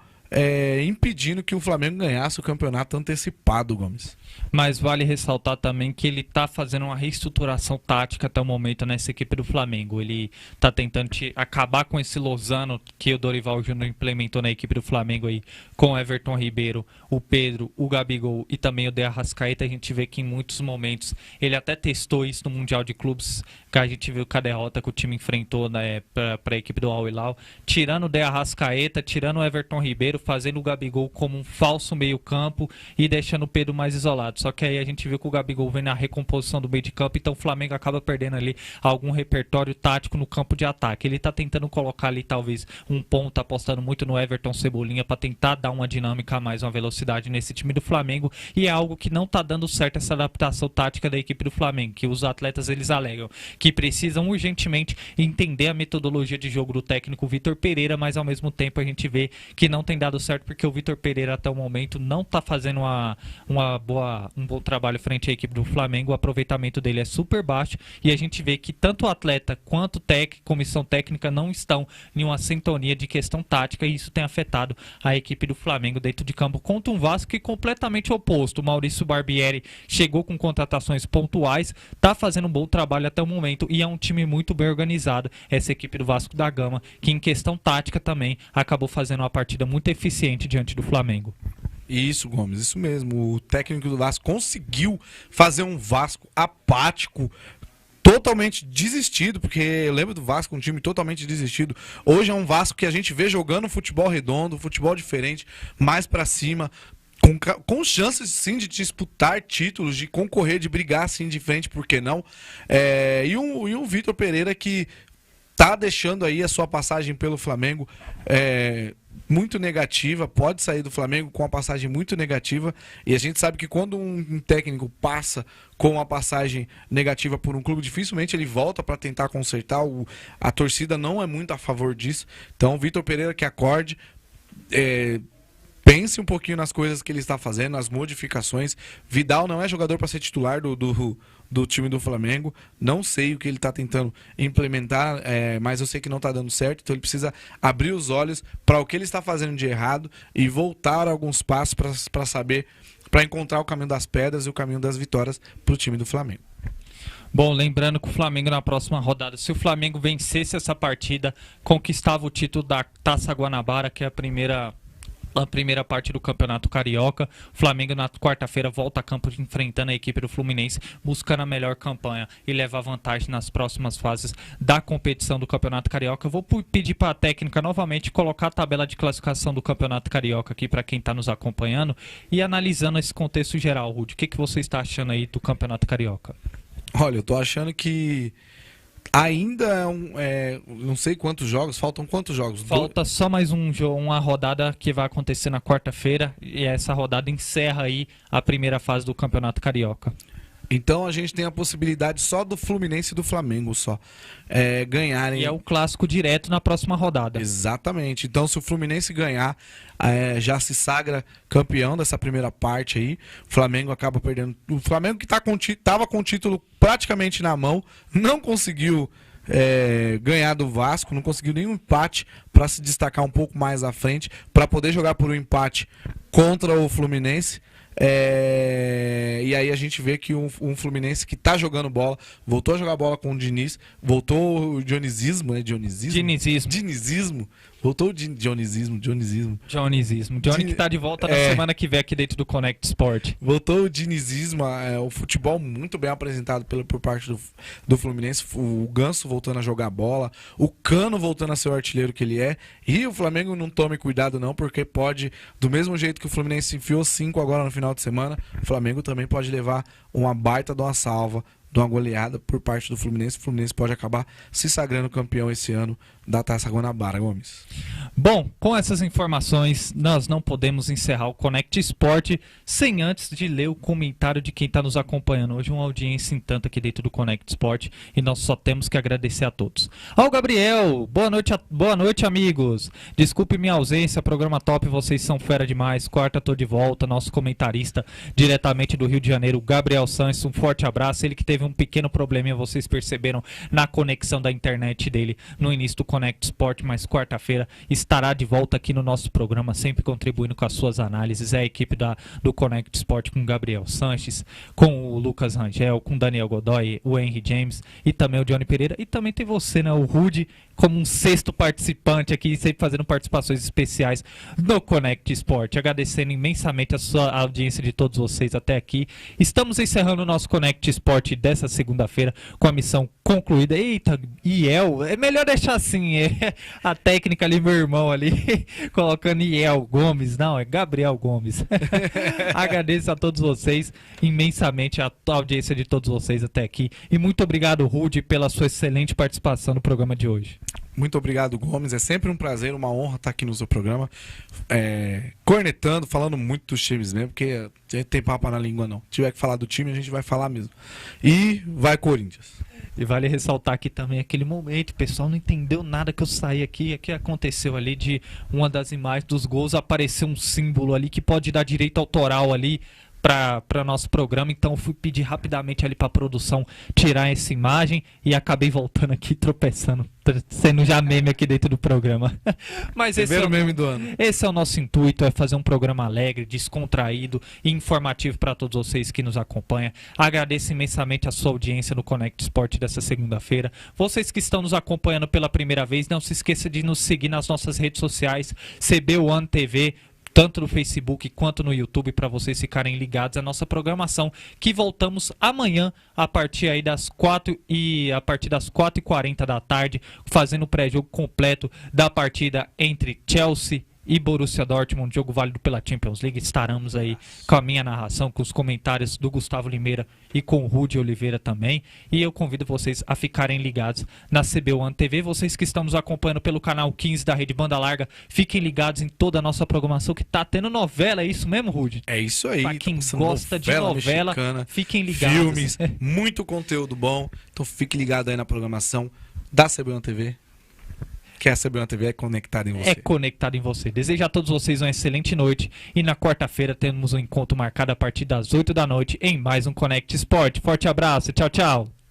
Speaker 2: impedindo que o Flamengo ganhasse o campeonato antecipado, Gomes.
Speaker 1: Mas vale ressaltar também que ele está fazendo uma reestruturação tática até o momento nessa equipe do Flamengo. Ele está tentando acabar com esse Lozano que o Dorival Júnior implementou na equipe do Flamengo aí, com o Everton Ribeiro, o Pedro, o Gabigol e também o De Arrascaeta. A gente vê que em muitos momentos ele até testou isso no Mundial de Clubes, que a gente viu com a derrota que o time enfrentou, né, para a equipe do Al Hilal, tirando o De Arrascaeta, tirando o Everton Ribeiro, fazendo o Gabigol como um falso meio-campo e deixando o Pedro mais isolado. Só que aí a gente viu que o Gabigol vem na recomposição do meio de campo, então o Flamengo acaba perdendo ali algum repertório tático no campo de ataque. Ele tá tentando colocar ali talvez um ponto, apostando muito no Everton Cebolinha para tentar dar uma dinâmica a mais, uma velocidade nesse time do Flamengo, e é algo que não tá dando certo, essa adaptação tática da equipe do Flamengo, que os atletas eles alegam que precisam urgentemente entender a metodologia de jogo do técnico Vitor Pereira, mas ao mesmo tempo a gente vê que não tem dado certo porque o Vitor Pereira até o momento não tá fazendo um bom trabalho frente à equipe do Flamengo. O aproveitamento dele é super baixo e a gente vê que tanto o atleta quanto comissão técnica não estão em uma sintonia de questão tática, e isso tem afetado a equipe do Flamengo dentro de campo contra um Vasco que é completamente oposto. O Maurício Barbieri chegou com contratações pontuais, tá fazendo um bom trabalho até o momento e é um time muito bem organizado, essa equipe do Vasco da Gama, que em questão tática também acabou fazendo uma partida muito eficiente diante do Flamengo.
Speaker 2: Isso, Gomes, isso mesmo. O técnico do Vasco conseguiu fazer um Vasco apático, totalmente desistido, porque eu lembro do Vasco, um time totalmente desistido. Hoje é um Vasco que a gente vê jogando futebol redondo, futebol diferente, mais pra cima, com chances sim de disputar títulos, de concorrer, de brigar assim de frente, por que não? E um Vitor Pereira que tá deixando aí a sua passagem pelo Flamengo muito negativa, pode sair do Flamengo com uma passagem muito negativa, e a gente sabe que quando um técnico passa com uma passagem negativa por um clube, dificilmente ele volta para tentar consertar. A torcida não é muito a favor disso. Então, Vitor Pereira que acorde, pense um pouquinho nas coisas que ele está fazendo, nas modificações. Vidal não é jogador para ser titular do time do Flamengo. Não sei o que ele está tentando implementar, mas eu sei que não está dando certo. Então ele precisa abrir os olhos para o que ele está fazendo de errado e voltar alguns passos para encontrar o caminho das pedras e o caminho das vitórias para o time do Flamengo.
Speaker 1: Bom, lembrando que o Flamengo na próxima rodada, se o Flamengo vencesse essa partida, conquistava o título da Taça Guanabara, que é a primeira parte do Campeonato Carioca. O Flamengo na quarta-feira volta a campo enfrentando a equipe do Fluminense, buscando a melhor campanha e levar vantagem nas próximas fases da competição do Campeonato Carioca. Eu vou pedir para a técnica novamente colocar a tabela de classificação do Campeonato Carioca aqui para quem está nos acompanhando e analisando esse contexto geral. Rudy, o que você está achando aí do Campeonato Carioca?
Speaker 2: Olha, eu tô achando que ainda não sei quantos jogos, faltam quantos jogos?
Speaker 1: Falta só mais uma rodada que vai acontecer na quarta-feira, e essa rodada encerra aí a primeira fase do Campeonato Carioca.
Speaker 2: Então a gente tem a possibilidade só do Fluminense e do Flamengo só ganharem.
Speaker 1: E é o clássico direto na próxima rodada.
Speaker 2: Exatamente. Então se o Fluminense ganhar, já se sagra campeão dessa primeira parte aí. O Flamengo acaba perdendo. O Flamengo que tava com o título praticamente na mão, não conseguiu ganhar do Vasco, não conseguiu nenhum empate para se destacar um pouco mais à frente, para poder jogar por um empate contra o Fluminense. E aí a gente vê que um Fluminense que tá jogando bola, voltou a jogar bola com o Diniz, voltou o dionisismo, né? Dinizismo. Voltou o Dionisismo. Johnny que tá de volta na semana que vem aqui dentro do Connect Sport. Voltou o dinizismo, o futebol muito bem apresentado por parte do Fluminense, o Ganso voltando a jogar bola, o Cano voltando a ser o artilheiro que ele é, e o Flamengo não tome cuidado não, porque pode, do mesmo jeito que o Fluminense enfiou 5 agora no final de semana, o Flamengo também pode levar uma baita de uma salva, de uma goleada por parte do Fluminense. O Fluminense pode acabar se sagrando campeão esse ano da Taça Guanabara, Gomes.
Speaker 1: Bom, com essas informações, nós não podemos encerrar o Connect Sport sem antes de ler o comentário de quem está nos acompanhando hoje, uma audiência em tanto aqui dentro do Connect Sport, e nós só temos que agradecer a todos. Ao Gabriel, boa noite amigos, desculpe minha ausência, programa top, vocês são fera demais, quarta tô de volta, nosso comentarista diretamente do Rio de Janeiro, Gabriel Santos, um forte abraço, ele que teve um pequeno probleminha, vocês perceberam, na conexão da internet dele no início do Connect Sport, mas quarta-feira estará de volta aqui no nosso programa, sempre contribuindo com as suas análises. É a equipe do Connect Sport com o Gabriel Sanches, com o Lucas Rangel, com o Daniel Godoy, o Henry James e também o Johnny Pereira. E também tem você, né, o Rude, como um sexto participante aqui, sempre fazendo participações especiais no Connect Sport. Agradecendo imensamente a sua audiência de todos vocês até aqui. Estamos encerrando o nosso Connect Sport dessa segunda-feira com a missão concluída. Eita, Iel, é melhor deixar assim, a técnica ali, meu irmão ali, colocando Iel Gomes, não, é Gabriel Gomes. Agradeço a todos vocês, imensamente a audiência de todos vocês até aqui. E muito obrigado, Rude, pela sua excelente participação no programa de hoje.
Speaker 2: Muito obrigado, Gomes. É sempre um prazer, uma honra estar aqui no seu programa, cornetando, falando muito dos times mesmo, porque a gente tem papo na língua não. Se tiver que falar do time, a gente vai falar mesmo. E vai Corinthians.
Speaker 1: E vale ressaltar aqui também aquele momento, o pessoal não entendeu nada que eu saí aqui, que aconteceu ali de uma das imagens dos gols, apareceu um símbolo ali que pode dar direito autoral ali para nosso programa, então fui pedir rapidamente ali para a produção tirar essa imagem e acabei voltando aqui tropeçando, sendo já meme aqui dentro do programa. Mas esse
Speaker 2: meme do ano.
Speaker 1: Esse é o nosso intuito, é fazer um programa alegre, descontraído e informativo para todos vocês que nos acompanham. Agradeço imensamente a sua audiência no Connect Sport dessa segunda-feira. Vocês que estão nos acompanhando pela primeira vez, não se esqueça de nos seguir nas nossas redes sociais, CB1 TV, tanto no Facebook quanto no YouTube, para vocês ficarem ligados à nossa programação, que voltamos amanhã a partir aí das 4h40 da tarde, fazendo o pré-jogo completo da partida entre Chelsea e Borussia Dortmund, jogo válido pela Champions League. Estaremos aí com a minha narração, com os comentários do Gustavo Limeira e com o Rudy Oliveira também. E eu convido vocês a ficarem ligados na CB1 TV. Vocês que estão nos acompanhando pelo canal 15 da Rede Banda Larga, fiquem ligados em toda a nossa programação, que tá tendo novela. É isso mesmo, Rudy?
Speaker 2: É isso aí.
Speaker 1: Pra quem gosta de novela,
Speaker 2: mexicana,
Speaker 1: fiquem ligados.
Speaker 2: Filmes, muito conteúdo bom. Então fique ligado aí na programação da CB1 TV. Que a CB1 TV é conectada em você.
Speaker 1: É conectada em você. Desejo a todos vocês uma excelente noite. E na quarta-feira temos um encontro marcado a partir das 8 da noite em mais um Connect Sport. Forte abraço. Tchau, tchau.